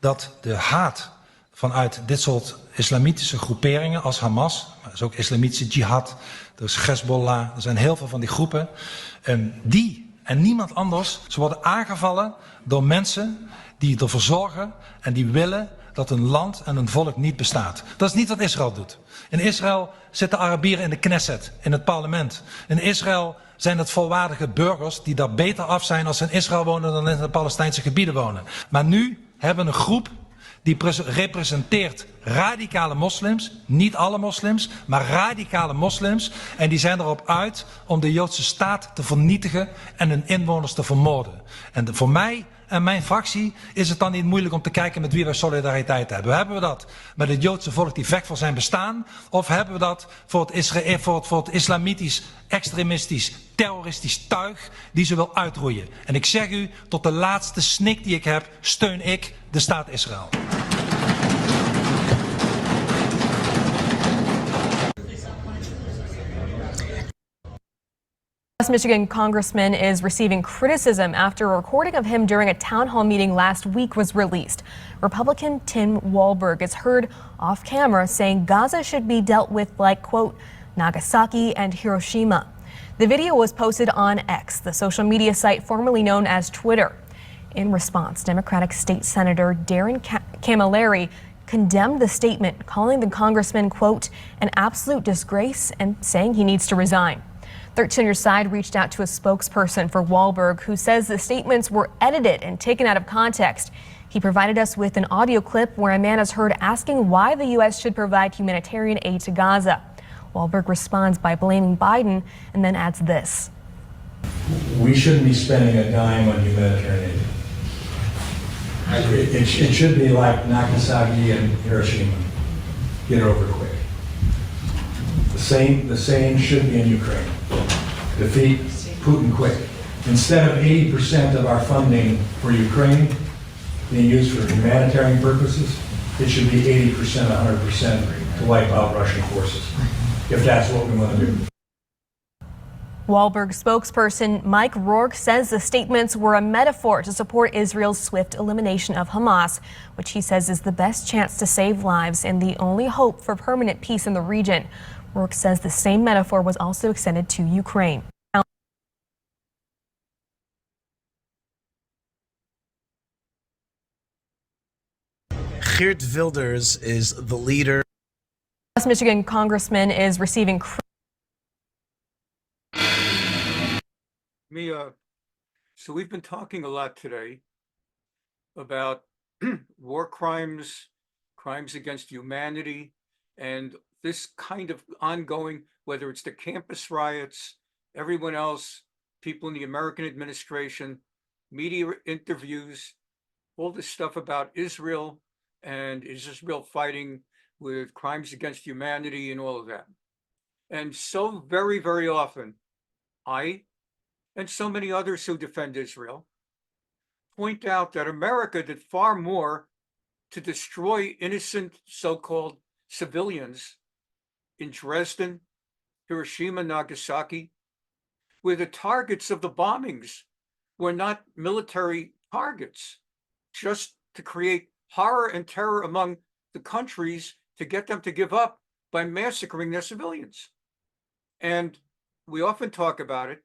dat de haat vanuit dit soort islamitische groeperingen als Hamas, maar er is ook islamitische jihad, er is Hezbollah, er zijn heel veel van die groepen, die en niemand anders, ze worden aangevallen door mensen die ervoor zorgen en die willen dat een land en een volk niet bestaat. Dat is niet wat Israël doet. In Israël zitten Arabieren in de Knesset, in het parlement. In Israël zijn het volwaardige burgers die daar beter af zijn als ze in Israël wonen dan in de Palestijnse gebieden wonen. Maar nu hebben we een groep die representeert radicale moslims, niet alle moslims, maar radicale moslims. En die zijn erop uit om de Joodse staat te vernietigen en hun inwoners te vermoorden. En voor mij en mijn fractie is het dan niet moeilijk om te kijken met wie wij solidariteit hebben. Hebben we dat met het Joodse volk die vecht voor zijn bestaan? Of hebben we dat voor het islamitisch, extremistisch, terroristisch tuig die ze wil uitroeien? En ik zeg u, tot de laatste snik die ik heb, steun ik de staat Israël. West Michigan congressman is receiving criticism after a recording of him during a town hall meeting last week was released. Republican Tim Walberg is heard off camera saying Gaza should be dealt with like, quote, Nagasaki and Hiroshima. The video was posted on X, the social media site formerly known as Twitter. In response, Democratic State Senator Darren Camilleri condemned the statement, calling the congressman, quote, an absolute disgrace and saying he needs to resign. 13 on Your Side reached out to a spokesperson for Walberg who says the statements were edited and taken out of context. He provided us with an audio clip where a man is heard asking why the U.S. should provide humanitarian aid to Gaza. Walberg responds by blaming Biden and then adds this. We shouldn't be spending a dime on humanitarian aid. It should be like Nagasaki and Hiroshima. Get it over quick. The same should be in Ukraine. Defeat Putin quick. Instead of 80% of our funding for Ukraine being used for humanitarian purposes, it should be 80%, 100% to wipe out Russian forces, if that's what we want to do. Walberg spokesperson Mike Rourke says the statements were a metaphor to support Israel's swift elimination of Hamas, which he says is the best chance to save lives and the only hope for permanent peace in the region. Rourke says the same metaphor was also extended to Ukraine. Geert Wilders is the leader. West Michigan congressman is receiving. Mia, so we've been talking a lot today about war crimes, crimes against humanity, and this kind of ongoing, whether it's the campus riots, everyone else, people in the American administration, media interviews, all this stuff about Israel and is Israel fighting with crimes against humanity and all of that. And so very, very often, I and so many others who defend Israel point out that America did far more to destroy innocent so-called civilians in Dresden, Hiroshima, Nagasaki, where the targets of the bombings were not military targets, just to create horror and terror among the countries to get them to give up by massacring their civilians. And we often talk about it.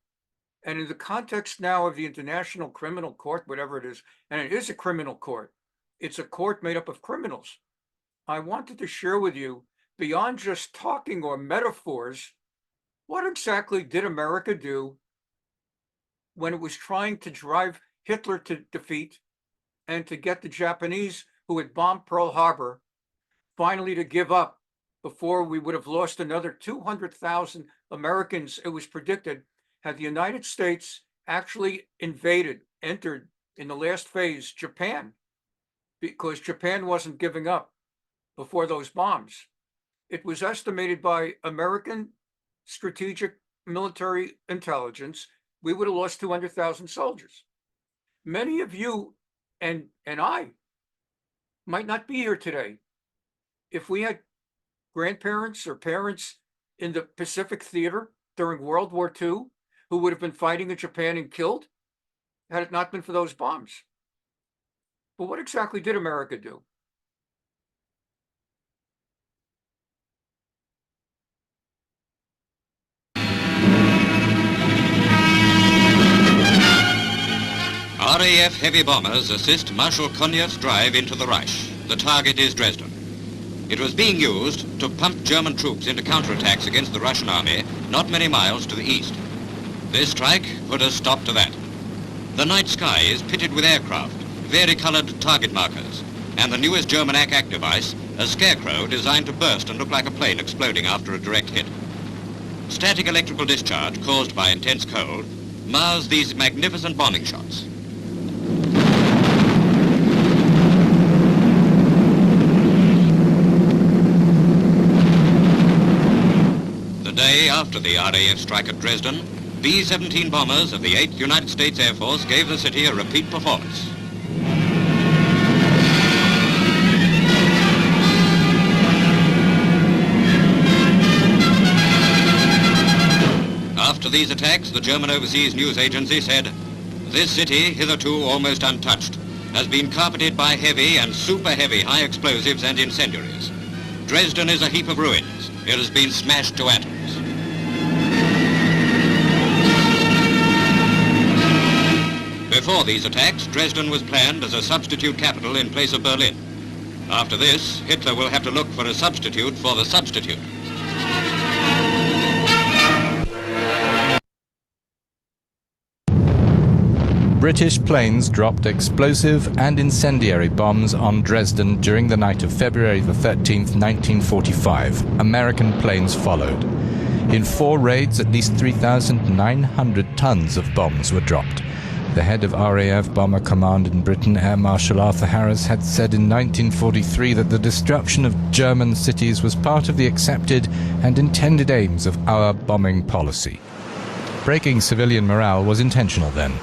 And in the context now of the International Criminal Court, whatever it is, and it is a criminal court, it's a court made up of criminals. I wanted to share with you, beyond just talking or metaphors, what exactly did America do when it was trying to drive Hitler to defeat and to get the Japanese who had bombed Pearl Harbor finally to give up before we would have lost another 200,000 Americans, it was predicted, had the United States actually entered in the last phase, Japan, because Japan wasn't giving up before those bombs. It was estimated by American strategic military intelligence, we would have lost 200,000 soldiers. Many of you and I might not be here today. If we had grandparents or parents in the Pacific Theater during World War II who would have been fighting in Japan and killed, had it not been for those bombs. But what exactly did America do? RAF heavy bombers assist Marshal Connieff's drive into the Reich. The target is Dresden. It was being used to pump German troops into counterattacks against the Russian army not many miles to the east. This strike put a stop to that. The night sky is pitted with aircraft, varicolored target markers. and the newest German ack device, a scarecrow designed to burst and look like a plane exploding after a direct hit. Static electrical discharge caused by intense cold mars these magnificent bombing shots. The day after the RAF strike at Dresden, B-17 bombers of the 8th United States Air Force gave the city a repeat performance. After these attacks, the German Overseas News Agency said, "This city, hitherto almost untouched, has been carpeted by heavy and super heavy high explosives and incendiaries. Dresden is a heap of ruins. It has been smashed to atoms." Before these attacks, Dresden was planned as a substitute capital in place of Berlin. After this, Hitler will have to look for a substitute for the substitute. British planes dropped explosive and incendiary bombs on Dresden during the night of February the 13th, 1945. American planes followed. In 4 raids, at least 3,900 tons of bombs were dropped. The head of RAF Bomber Command in Britain, Air Marshal Arthur Harris, had said in 1943 that the destruction of German cities was part of the accepted and intended aims of our bombing policy. Breaking civilian morale was intentional then.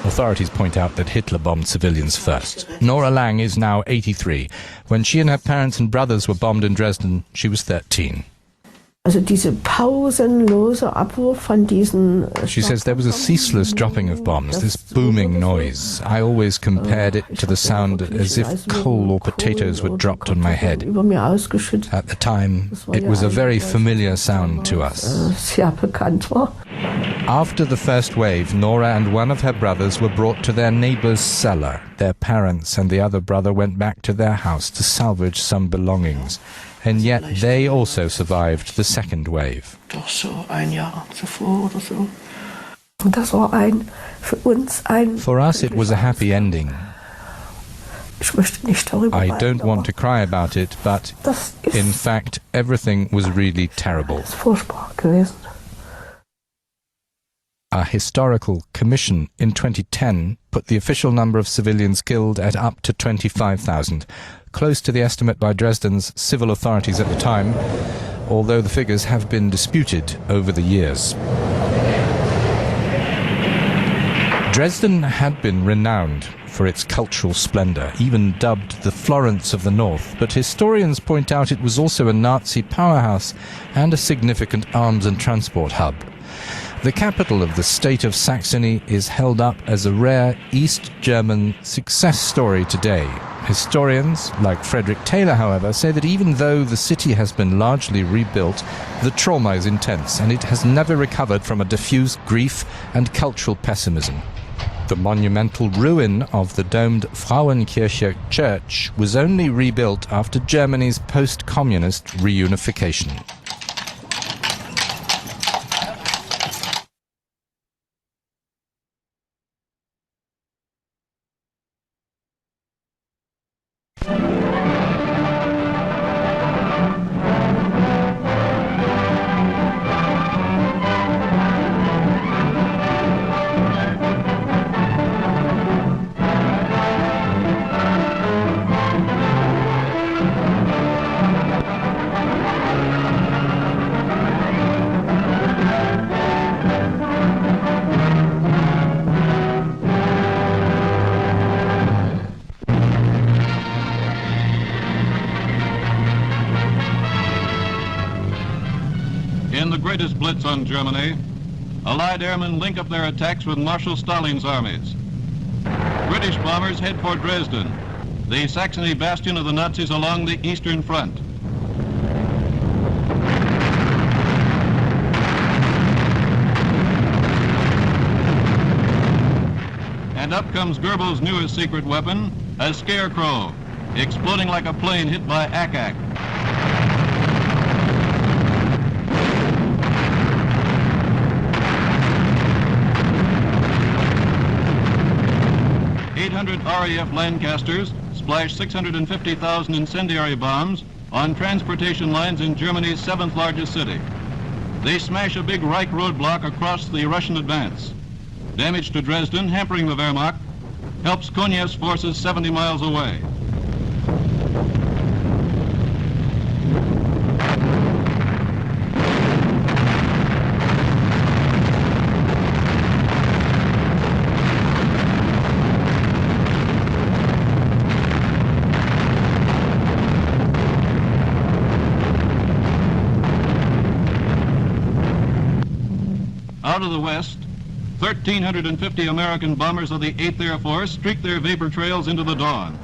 Authorities point out that Hitler bombed civilians first. Nora Lang is now 83. When she and her parents and brothers were bombed in Dresden, she was 13. She says there was a ceaseless dropping of bombs, this booming noise. I always compared it to the sound as if coal or potatoes were dropped on my head. At the time, it was a very familiar sound to us. After the first wave, Nora and one of her brothers were brought to their neighbor's cellar. Their parents and the other brother went back to their house to salvage some belongings. And yet they also survived the second wave. For us, it was a happy ending. I don't want to cry about it, but in fact, everything was really terrible. A historical commission in 2010 put the official number of civilians killed at up to 25,000, close to the estimate by Dresden's civil authorities at the time, although the figures have been disputed over the years. Dresden had been renowned for its cultural splendor, even dubbed the Florence of the North, but historians point out it was also a Nazi powerhouse and a significant arms and transport hub. The capital of the state of Saxony is held up as a rare East German success story today. Historians, like Frederick Taylor, however, say that even though the city has been largely rebuilt, the trauma is intense and it has never recovered from a diffuse grief and cultural pessimism. The monumental ruin of the domed Frauenkirche church was only rebuilt after Germany's post-communist reunification. In the greatest blitz on Germany, Allied airmen link up their attacks with Marshal Stalin's armies. British bombers head for Dresden, the Saxony bastion of the Nazis along the Eastern Front. And up comes Goebbels' newest secret weapon, a scarecrow, exploding like a plane hit by ack-ack. 800 RAF Lancasters splashed 650,000 incendiary bombs on transportation lines in Germany's 7th largest city. They smash a big Reich roadblock across the Russian advance. Damage to Dresden, hampering the Wehrmacht, helps Konev's forces 70 miles away. Out of the west, 1,350 American bombers of the 8th Air Force streaked their vapor trails into the dawn.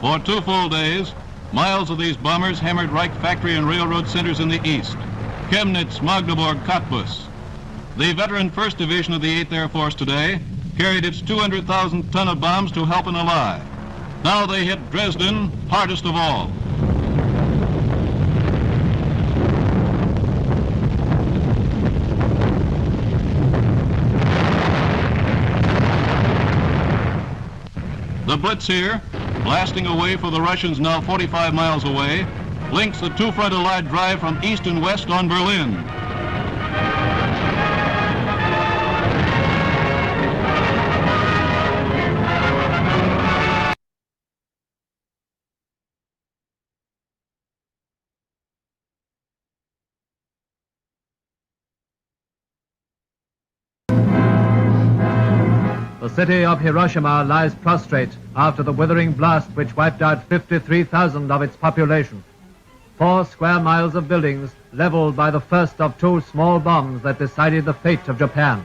For 2 full days, miles of these bombers hammered Reich factory and railroad centers in the east. Chemnitz, Magdeburg, Cottbus. The veteran 1st Division of the 8th Air Force today carried its 200,000 ton of bombs to help an ally. Now they hit Dresden, hardest of all. The Blitz here, blasting away for the Russians now 45 miles away, links the two-front Allied drive from east and west on Berlin. The city of Hiroshima lies prostrate after the withering blast which wiped out 53,000 of its population. 4 square miles of buildings leveled by the first of 2 small bombs that decided the fate of Japan.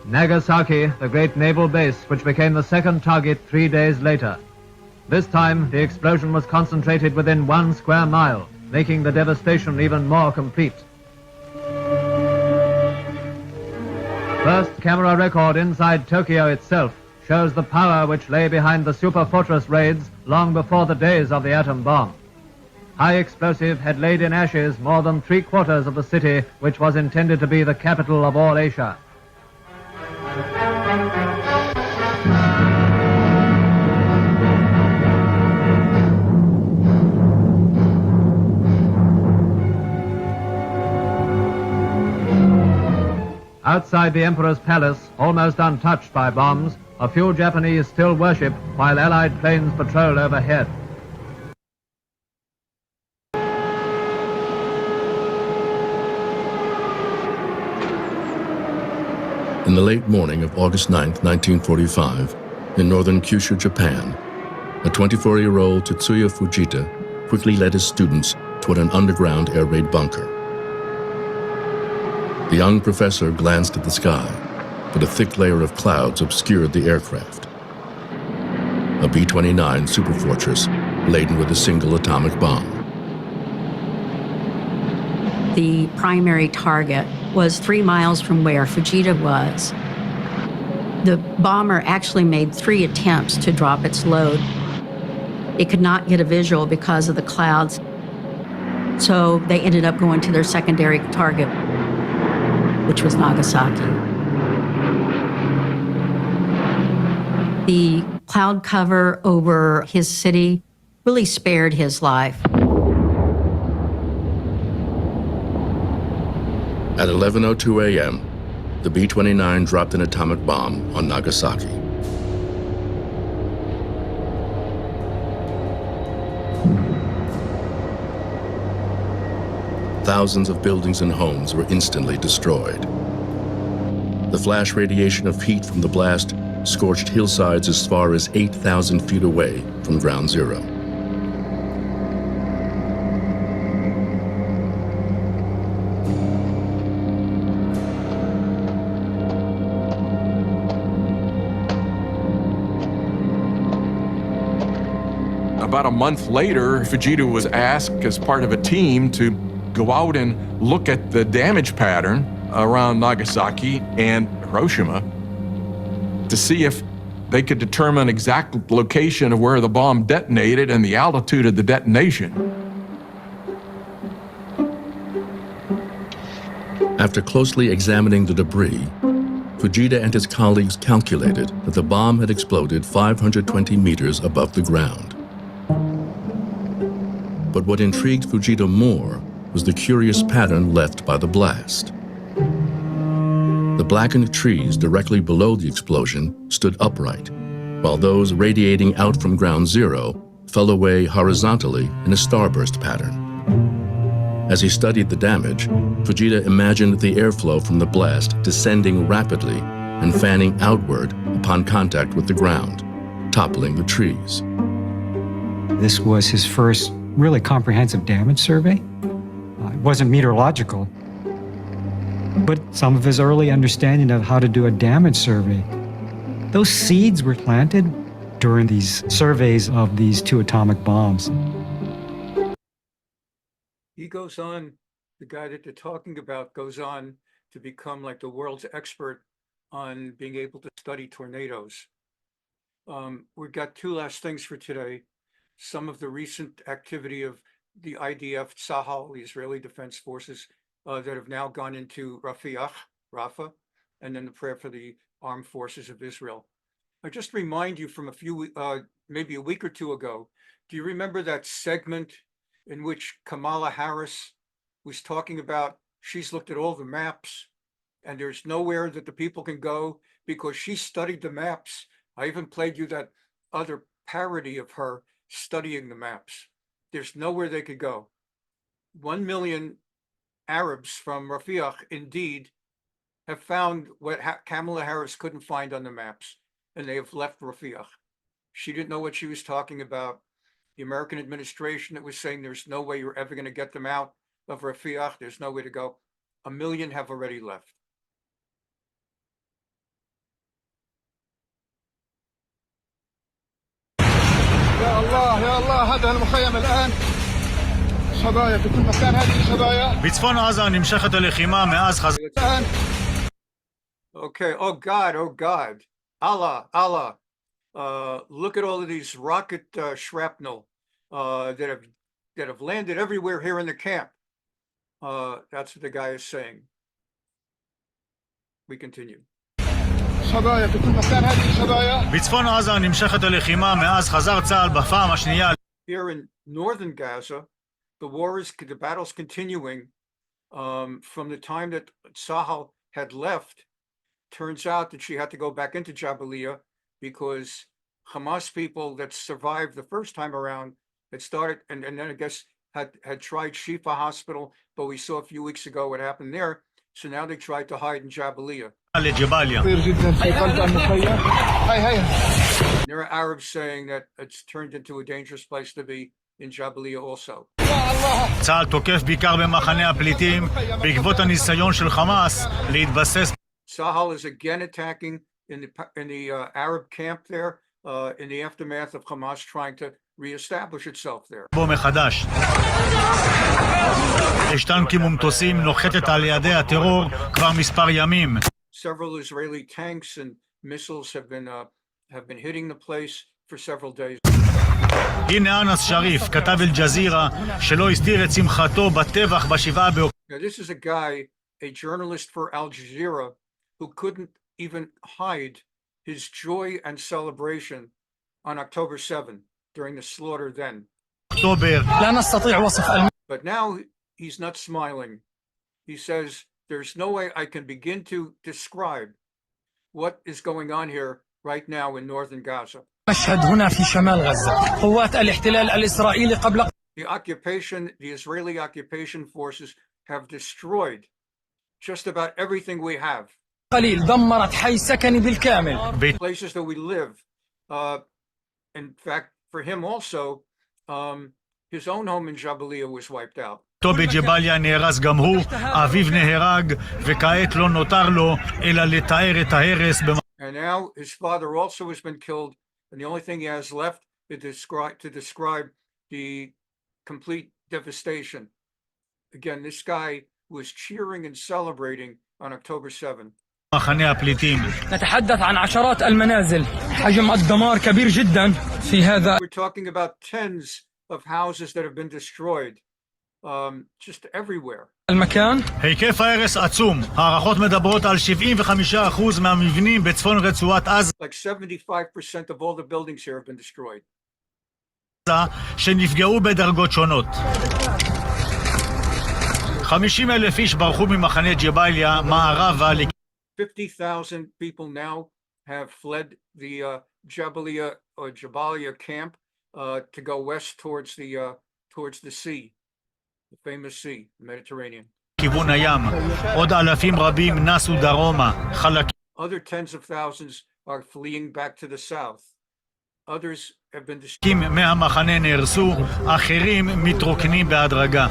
Nagasaki, the great naval base, which became the second target 3 days later. This time, the explosion was concentrated within 1 square mile, making the devastation even more complete. First camera record inside Tokyo itself shows the power which lay behind the super fortress raids long before the days of the atom bomb. High explosive had laid in ashes more than 3/4 of the city, which was intended to be the capital of all Asia. Outside the Emperor's palace, almost untouched by bombs, a few Japanese still worship while Allied planes patrol overhead. In the late morning of August 9, 1945, in northern Kyushu, Japan, a 24-year-old Tetsuya Fujita quickly led his students toward an underground air raid bunker. The young professor glanced at the sky, but a thick layer of clouds obscured the aircraft. A B-29 superfortress laden with a single atomic bomb. The primary target was 3 miles from where Fujita was. The bomber actually made 3 attempts to drop its load. It could not get a visual because of the clouds, so they ended up going to their secondary target, which was Nagasaki. The cloud cover over his city really spared his life. At 11:02 a.m., the B-29 dropped an atomic bomb on Nagasaki. Thousands of buildings and homes were instantly destroyed. The flash radiation of heat from the blast scorched hillsides as far as 8,000 feet away from ground zero. About a month later, Fujita was asked as part of a team to go out and look at the damage pattern around Nagasaki and Hiroshima to see if they could determine exact location of where the bomb detonated and the altitude of the detonation. After closely examining the debris, Fujita and his colleagues calculated that the bomb had exploded 520 meters above the ground. But what intrigued Fujita more was the curious pattern left by the blast. The blackened trees directly below the explosion stood upright, while those radiating out from ground zero fell away horizontally in a starburst pattern. As he studied the damage, Fujita imagined the airflow from the blast descending rapidly and fanning outward upon contact with the ground, toppling the trees. This was his first really comprehensive damage survey. It wasn't meteorological, but some of his early understanding of how to do a damage survey. Those seeds were planted during these surveys of these two atomic bombs. He goes on, the guy that they're talking about goes on to become like the world's expert on being able to study tornadoes. We've got two last things for today. Some of the recent activity of the IDF, Tzahal, the Israeli Defense Forces, that have now gone into Rafiach, Rafah, and then the prayer for the armed forces of Israel. I just remind you from a few, maybe a week or two ago, do you remember that segment in which Kamala Harris was talking about she's looked at all the maps and there's nowhere that the people can go because she studied the maps? I even played you that other parody of her studying the maps. There's nowhere they could go. 1 million Arabs from Rafiach indeed have found what Kamala Harris couldn't find on the maps, and they have left Rafiach. She didn't know what she was talking about. The American administration that was saying there's no way you're ever going to get them out of Rafiach, there's no way to go. 1 million have already left. يا الله يا الله هذا المخيم الآن شظايا في كل مكان. هذه شظايا بצפון עזה נמשכת הלחימה מאז Okay, oh God, Allah. Look at all of these rocket shrapnel that have landed everywhere here in the camp. That's what the guy is saying. We continue. شظايا في كل مكان. هذه شظايا בצפון עזה נמשכת הלחימה מאז חזר צה"ל בפעם השנייה. Here in northern Gaza, the battle's continuing from the time that Tzahal had left. Turns out that she had to go back into Jabalia because Hamas people that survived the first time around had started, and then I guess had tried Shifa Hospital, but we saw a few weeks ago what happened there. So now they tried to hide in Jabalia. There are Arabs saying that it's turned into a dangerous place to be in Jabalia also. צה"ל תוקף בעיקר במחנה הפליטים בעקבות הניסיון של חמאס להתבסס. Sahel is again attacking in the Arab camp there in the aftermath of Hamas trying to reestablish itself there. בו מחדש. יש טנקים ומטוסים נוחתת על ידי הטרור כבר מספר ימים. Several Israeli tanks and missiles have been hitting the place for several days. הנה אנס שריף, כתב אל-ג'זירה, שלא הסתיר את שמחתו בטבח בשבעה באוקטובר. Now this is a guy, a journalist for Al Jazeera, who couldn't even hide his joy and celebration on October 7 during the slaughter then. But now he's not smiling. He says, there's no way I can begin to describe what is going on here right now in northern Gaza. The Israeli occupation forces have destroyed just about everything we have. Places that we live. In fact, for him also, his own home in Jabalia was wiped out. בג'באליה נהרס גם הוא, אביו נהרג, וכעת לא נותר לו אלא לתאר את ההרס. And now his father also has been killed, and the only thing he has left to describe the complete devastation. Again, this guy was cheering and celebrating on October 7th. محني הפליטים. نتحدث عن عشرات المنازل حجم الدمار كبير جدا في هذا. We're talking about tens of houses that have been destroyed, just everywhere. المكان היקף ההרס עצום. הערכות מדברות על 75% מהמבנים בצפון רצועת עזה Like 75% of all the buildings here have been destroyed. שנפגעו בדרגות שונות. 50,000 איש ברחו ממחנה ג'באליה מערבה 50,000 people now have fled the Jabalia camp to go west towards the sea, the famous sea, the Mediterranean. לכיוון הים. עוד אלפים רבים נסו דרומה. Other tens of thousands are fleeing back to the south. Others have been destroyed. חלקים מהמחנה נהרסו, אחרים מתרוקנים בהדרגה.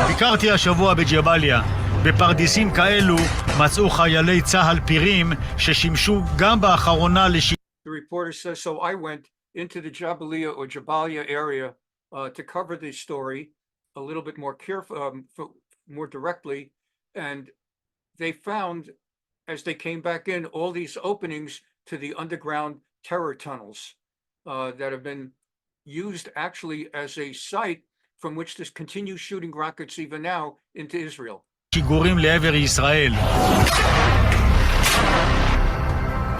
ביקרתי השבוע בג'באליה. בפרדיסים כאלו מצאו חיילי צה"ל פירים ששימשו גם באחרונה The reporter says, so I went into the Jabalia area to cover this story a little bit more more directly, and they found, as they came back in, all these openings to the underground terror tunnels that have been used actually as a site from which to continue shooting rockets even now into Israel. שיגורים לעבר ישראל.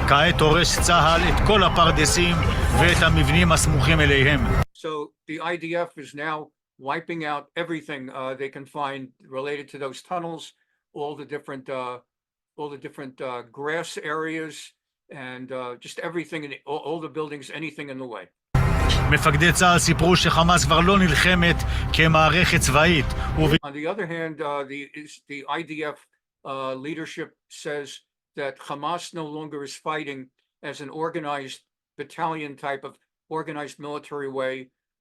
כעת הורס צה"ל את כל הפרדסים ואת המבנים הסמוכים אליהם. So the IDF is now wiping out everything they can find related to those tunnels, all the different grass areas, and just everything, all the buildings, anything in the way. מפקדי צה"ל סיפרו שחמאס כבר לא נלחמת כמערכת צבאית. On the other hand, the IDF leadership says that Hamas no longer is fighting as an organized battalion type of organized military way.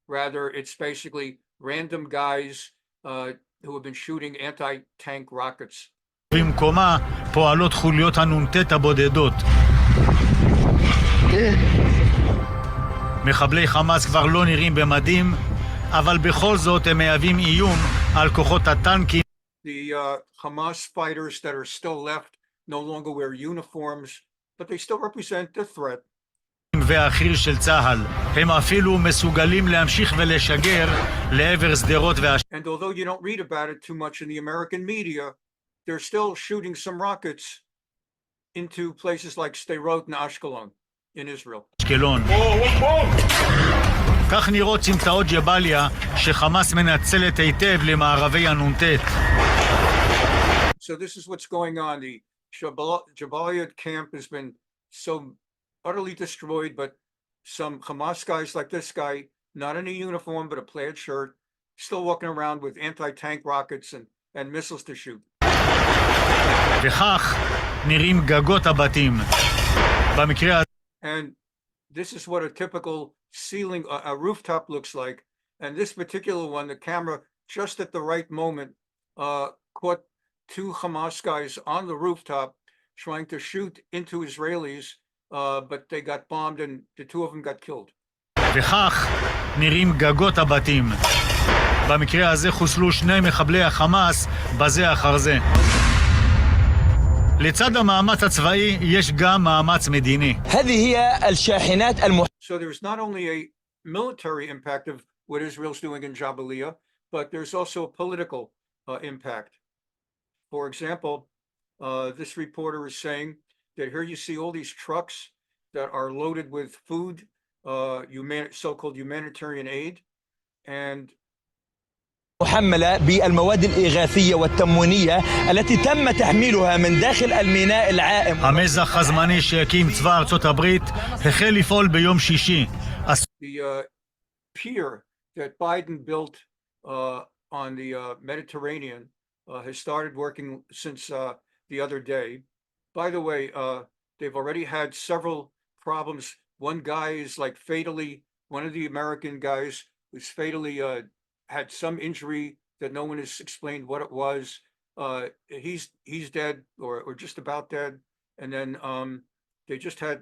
Rather, it's basically random guys who have been shooting anti-tank rockets. במקומה פועלות חוליות הנ"ט הבודדות. מחבלי חמאס כבר לא נראים במדים, אבל בכל זאת הם מהווים איום על כוחות הטנקים. The Hamas fighters that are still left no longer wear uniforms, but they still represent the threat. והחי"ר של צה"ל, הם אפילו מסוגלים להמשיך ולשגר לעבר שדרות And although you don't read about it too much in the American media, they're still shooting some rockets into places like Sderot and Ashkelon in Israel. אשקלון. כך נראות סמטאות ג'באליה שחמאס מנצלת היטב למערבי הנ"ט. So this is what's going on. The Jabalia camp has been so utterly destroyed, but some Hamas guys like this guy, not in a uniform but a plaid shirt, still walking around with anti-tank rockets and missiles to shoot. וכך נראים גגות הבתים. במקרה הזה And this is what a typical ceiling, a rooftop looks like. And this particular one, the camera just at the right moment caught two Hamas guys on the rooftop trying to shoot into Israelis, but they got bombed and the two of them got killed. וכך נראים גגות הבתים. במקרה הזה חוסלו שני מחבלי החמאס בזה אחר זה. לצד המאמץ הצבאי יש גם מאמץ מדיני. So there's not only a military impact of what Israel's doing in Jabalia, but there's also a political impact. For example, this reporter is saying that here you see all these trucks that are loaded with food, so-called humanitarian aid, and محملة بالمواد الإغاثية والتموينية التي تم تحميلها من داخل الميناء العائم. המזח הזמני שהקים צבא ארצות הברית החל לפעול ביום שישי. The pier that Biden built on the Mediterranean has started working since the other day. By the way, they've already had several problems. One guy is like one of the American guys was fatally had some injury that no one has explained what it was. He's dead or just about dead. And then they just had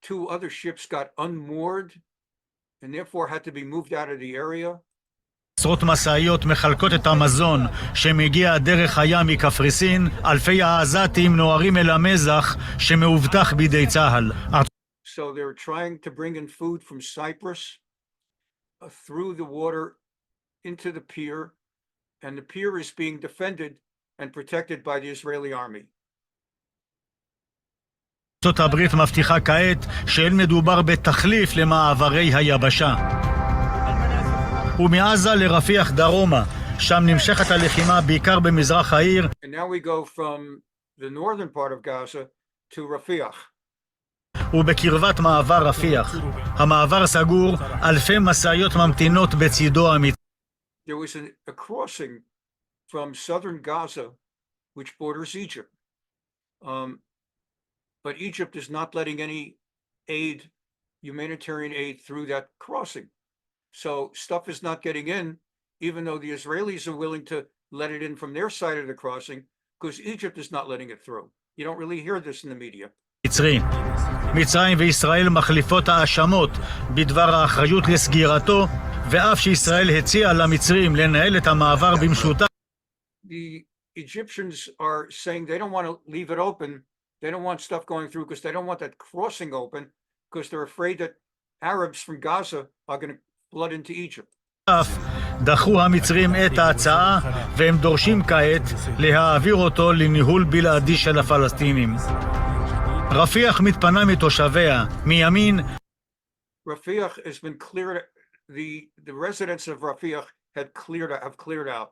2 other ships got unmoored and therefore had to be moved out of the area. עשרות משאיות מחלקות את המזון שמגיע דרך הים מקפריסין, אלפי העזתים נוהרים אל המזח שמאובטח בידי צה"ל. So they were trying to bring in food from Cyprus through the water into the pier, and the pier is being defended and protected by the Israeli army. ארצות הברית מבטיחה כעת שאין מדובר בתחליף למעברי היבשה. ומעזה לרפיח דרומה, שם נמשכת הלחימה בעיקר במזרח העיר. And now we go from the northern part of Gaza to Rafiach. ובקרבת מעבר רפיח. המעבר סגור, אלפי משאיות ממתינות בצידו המצרי. There was a crossing from southern Gaza, which borders Egypt. But Egypt is not letting any aid, humanitarian aid, through that crossing. So stuff is not getting in, even though the Israelis are willing to let it in from their side of the crossing, because Egypt is not letting it through. You don't really hear this in the media. מצרי. מצרים וישראל מחליפות האשמות בדבר האחריות לסגירתו, ואף שישראל הציעה למצרים לנהל את המעבר במשותף. The Egyptians are saying they don't want to leave it open. They don't want stuff going through because they don't want that crossing open because they're afraid that Arabs from Gaza are going to flood into Egypt. דחו המצרים את ההצעה והם דורשים כעת להעביר אותו לניהול בלעדי של הפלסטינים. רפיח מתפנה מתושביה, מימין. Rafiach has been cleared. The residents of Rafiach have cleared out.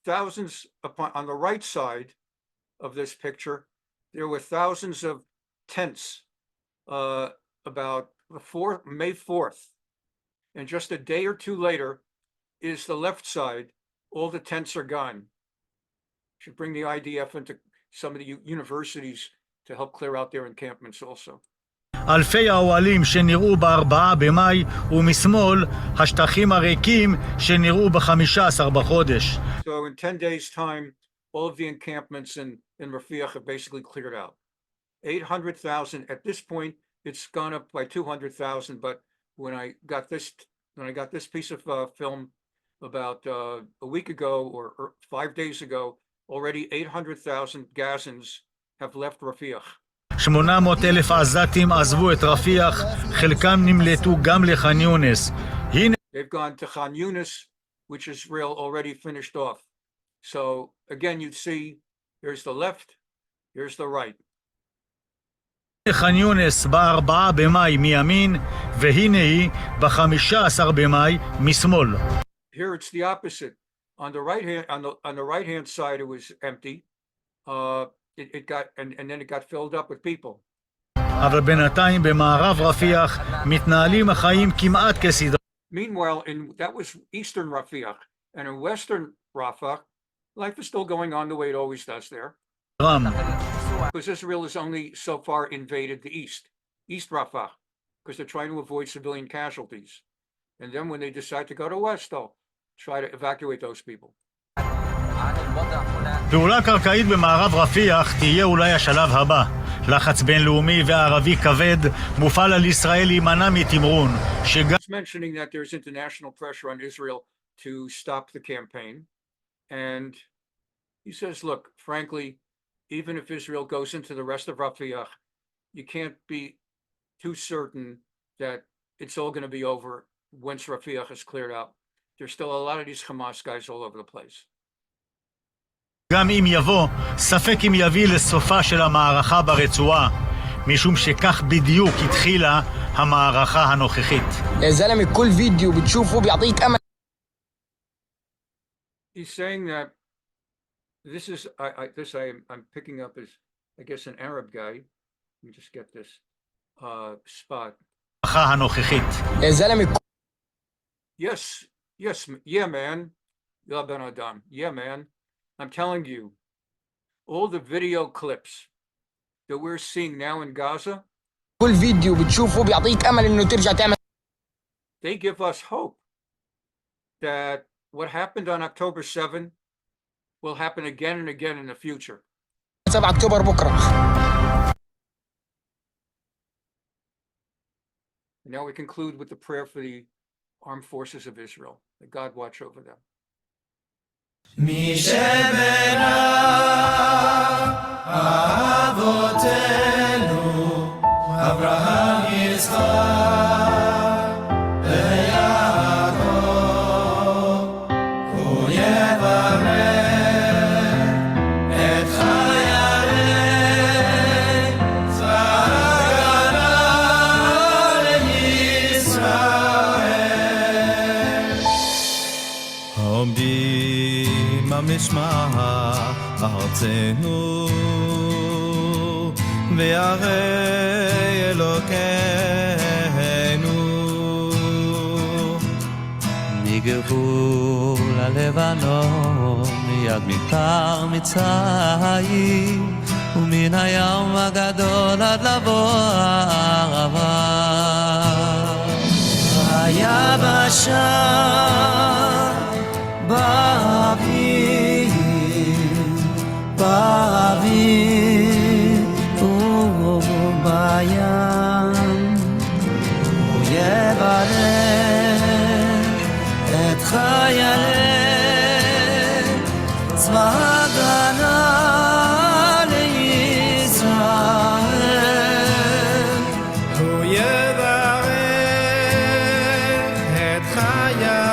Thousands on the right side of this picture, there were thousands of tents about May 4th. And just a day or two later is the left side. All the tents are gone. Should bring the IDF into some of the universities to help clear out their encampments also. אלפי האוהלים שנראו ב4 במאי ומשמאל השטחים הריקים שנראו ב15 בחודש. So in 10 days time, all of the encampments in Rafiach have basically cleared out. 800,000 at this point, it's gone up by 200,000, but when I got this piece of film about a week ago or 5 days ago, already 800,000 Gazans have left Rafiach. 800,000 עזתים עזבו את רפיח, חלקם נמלטו גם לח'אן יונס. They've gone to Khan Yunis, which Israel already finished off. So again, you'd see here's the left, here's the right. ח'אן יונס ב4 במאי מימין, והנה היא ב15 במאי משמאל. Here it's the opposite. On the right hand, on the right hand side, it was empty. It got and then it got filled up with people. אבל בינתיים במערב רפיח מתנהלים החיים כמעט כסדרה. Meanwhile, that was eastern Rafiach, and in western Rafah, life is still going on the way it always does there. Because Israel has only so far invaded the East Rafah, because they're trying to avoid civilian casualties. And then when they decide to go to west, they'll try to evacuate those people. פעולה קרקעית במערב רפיח תהיה אולי השלב הבא. לחץ בינלאומי וערבי כבד מופעל על ישראל להימנע מתמרון. He's mentioning that there's international pressure on Israel to stop the campaign. And he says, look, frankly, even if Israel goes into the rest of Rafiach, you can't be too certain that it's all going to be over once Rafiach is cleared out. There's still a lot of these Hamas guys all over the place. גם אם יבוא, ספק אם יביא לסופה של המערכה ברצועה, משום שכך בדיוק התחילה המערכה הנוכחית. يا زلمة كل فيديو بتشوفه بيعطيك أمل. He's saying that this is I'm picking up as I guess an Arab guy. Let me just get this spot. המערכה הנוכחית. يا زلمة. Yes, yeah, man. Ya Ben Adam. Yeah, man. I'm telling you, all the video clips that we're seeing now in Gaza, كل فيديو بتشوفه بيعطيك أمل إنه ترجع تعمل. They give us hope that what happened on October 7 will happen again and again in the future. 7 أكتوبر بكرة. And now we conclude with the prayer for the armed forces of Israel. That God watch over them. משמע ארצנו וירא אלוקינו מגבול הלבנון מיד מדבר מצרים ומן הים הגדול עד לבוא הערבה היבשה באוויר ובים הוא יברך את חיילי צבא ההגנה לישראל הוא יברך את חיילי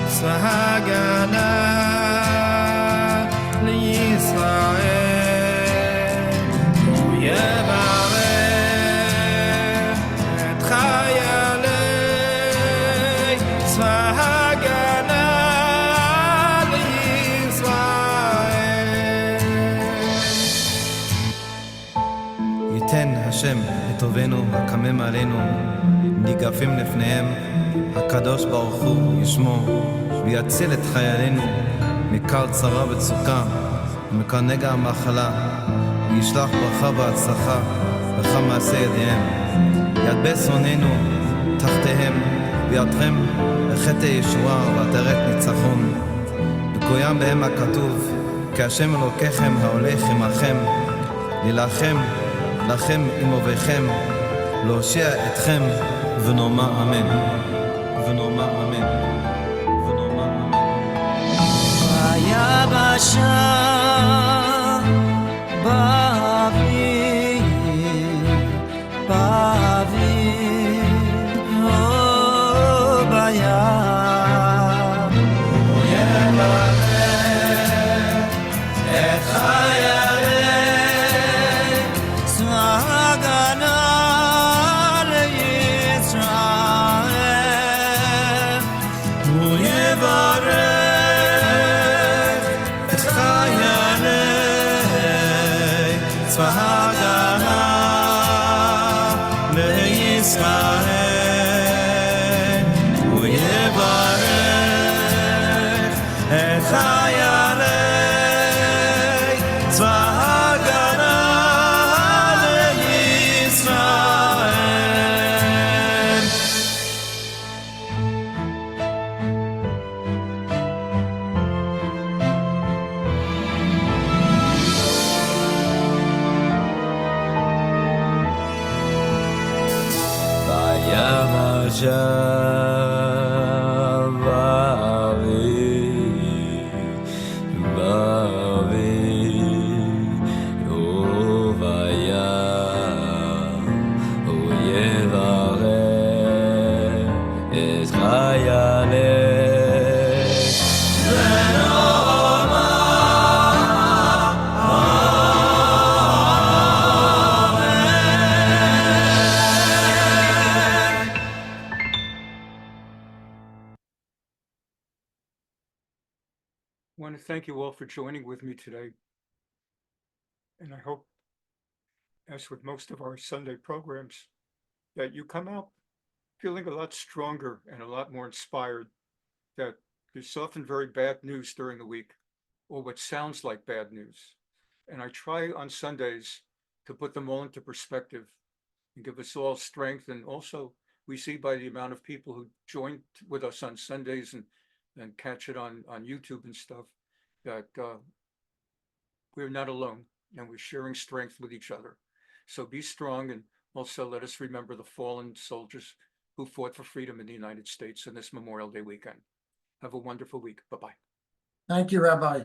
צבא ההגנה השם לטובנו הקמם עלינו ניגפים לפניהם הקדוש ברוך הוא ישמור ויציל את חיילינו מקר צרה וצוקה ומקר נגע המחלה וישלח ברכה והצלחה בכל מעשה ידיהם ידבה שונאינו תחתיהם ויתרם לחטא ישועה ועטרת ניצחון וקוים בהם הכתוב כי השם אלוקיכם ההולך עמכם להילחם לכם עם אויביכם, להושיע אתכם, ונאמר אמן. ונאמר אמן. ונאמר אמן. ביבשה, באוויר, באוויר, או בים, הוא יברך את חיילי I want to thank you all for joining with me today. And I hope, as with most of our Sunday programs, that you come out feeling a lot stronger and a lot more inspired, that there's often very bad news during the week, or what sounds like bad news. And I try on Sundays to put them all into perspective and give us all strength. And also, we see by the amount of people who join with us on Sundays and catch it on YouTube and stuff, that we're not alone and we're sharing strength with each other. So be strong and Also, let us remember the fallen soldiers who fought for freedom in the United States in this Memorial Day weekend. Have a wonderful week. Bye-bye. Thank you, Rabbi.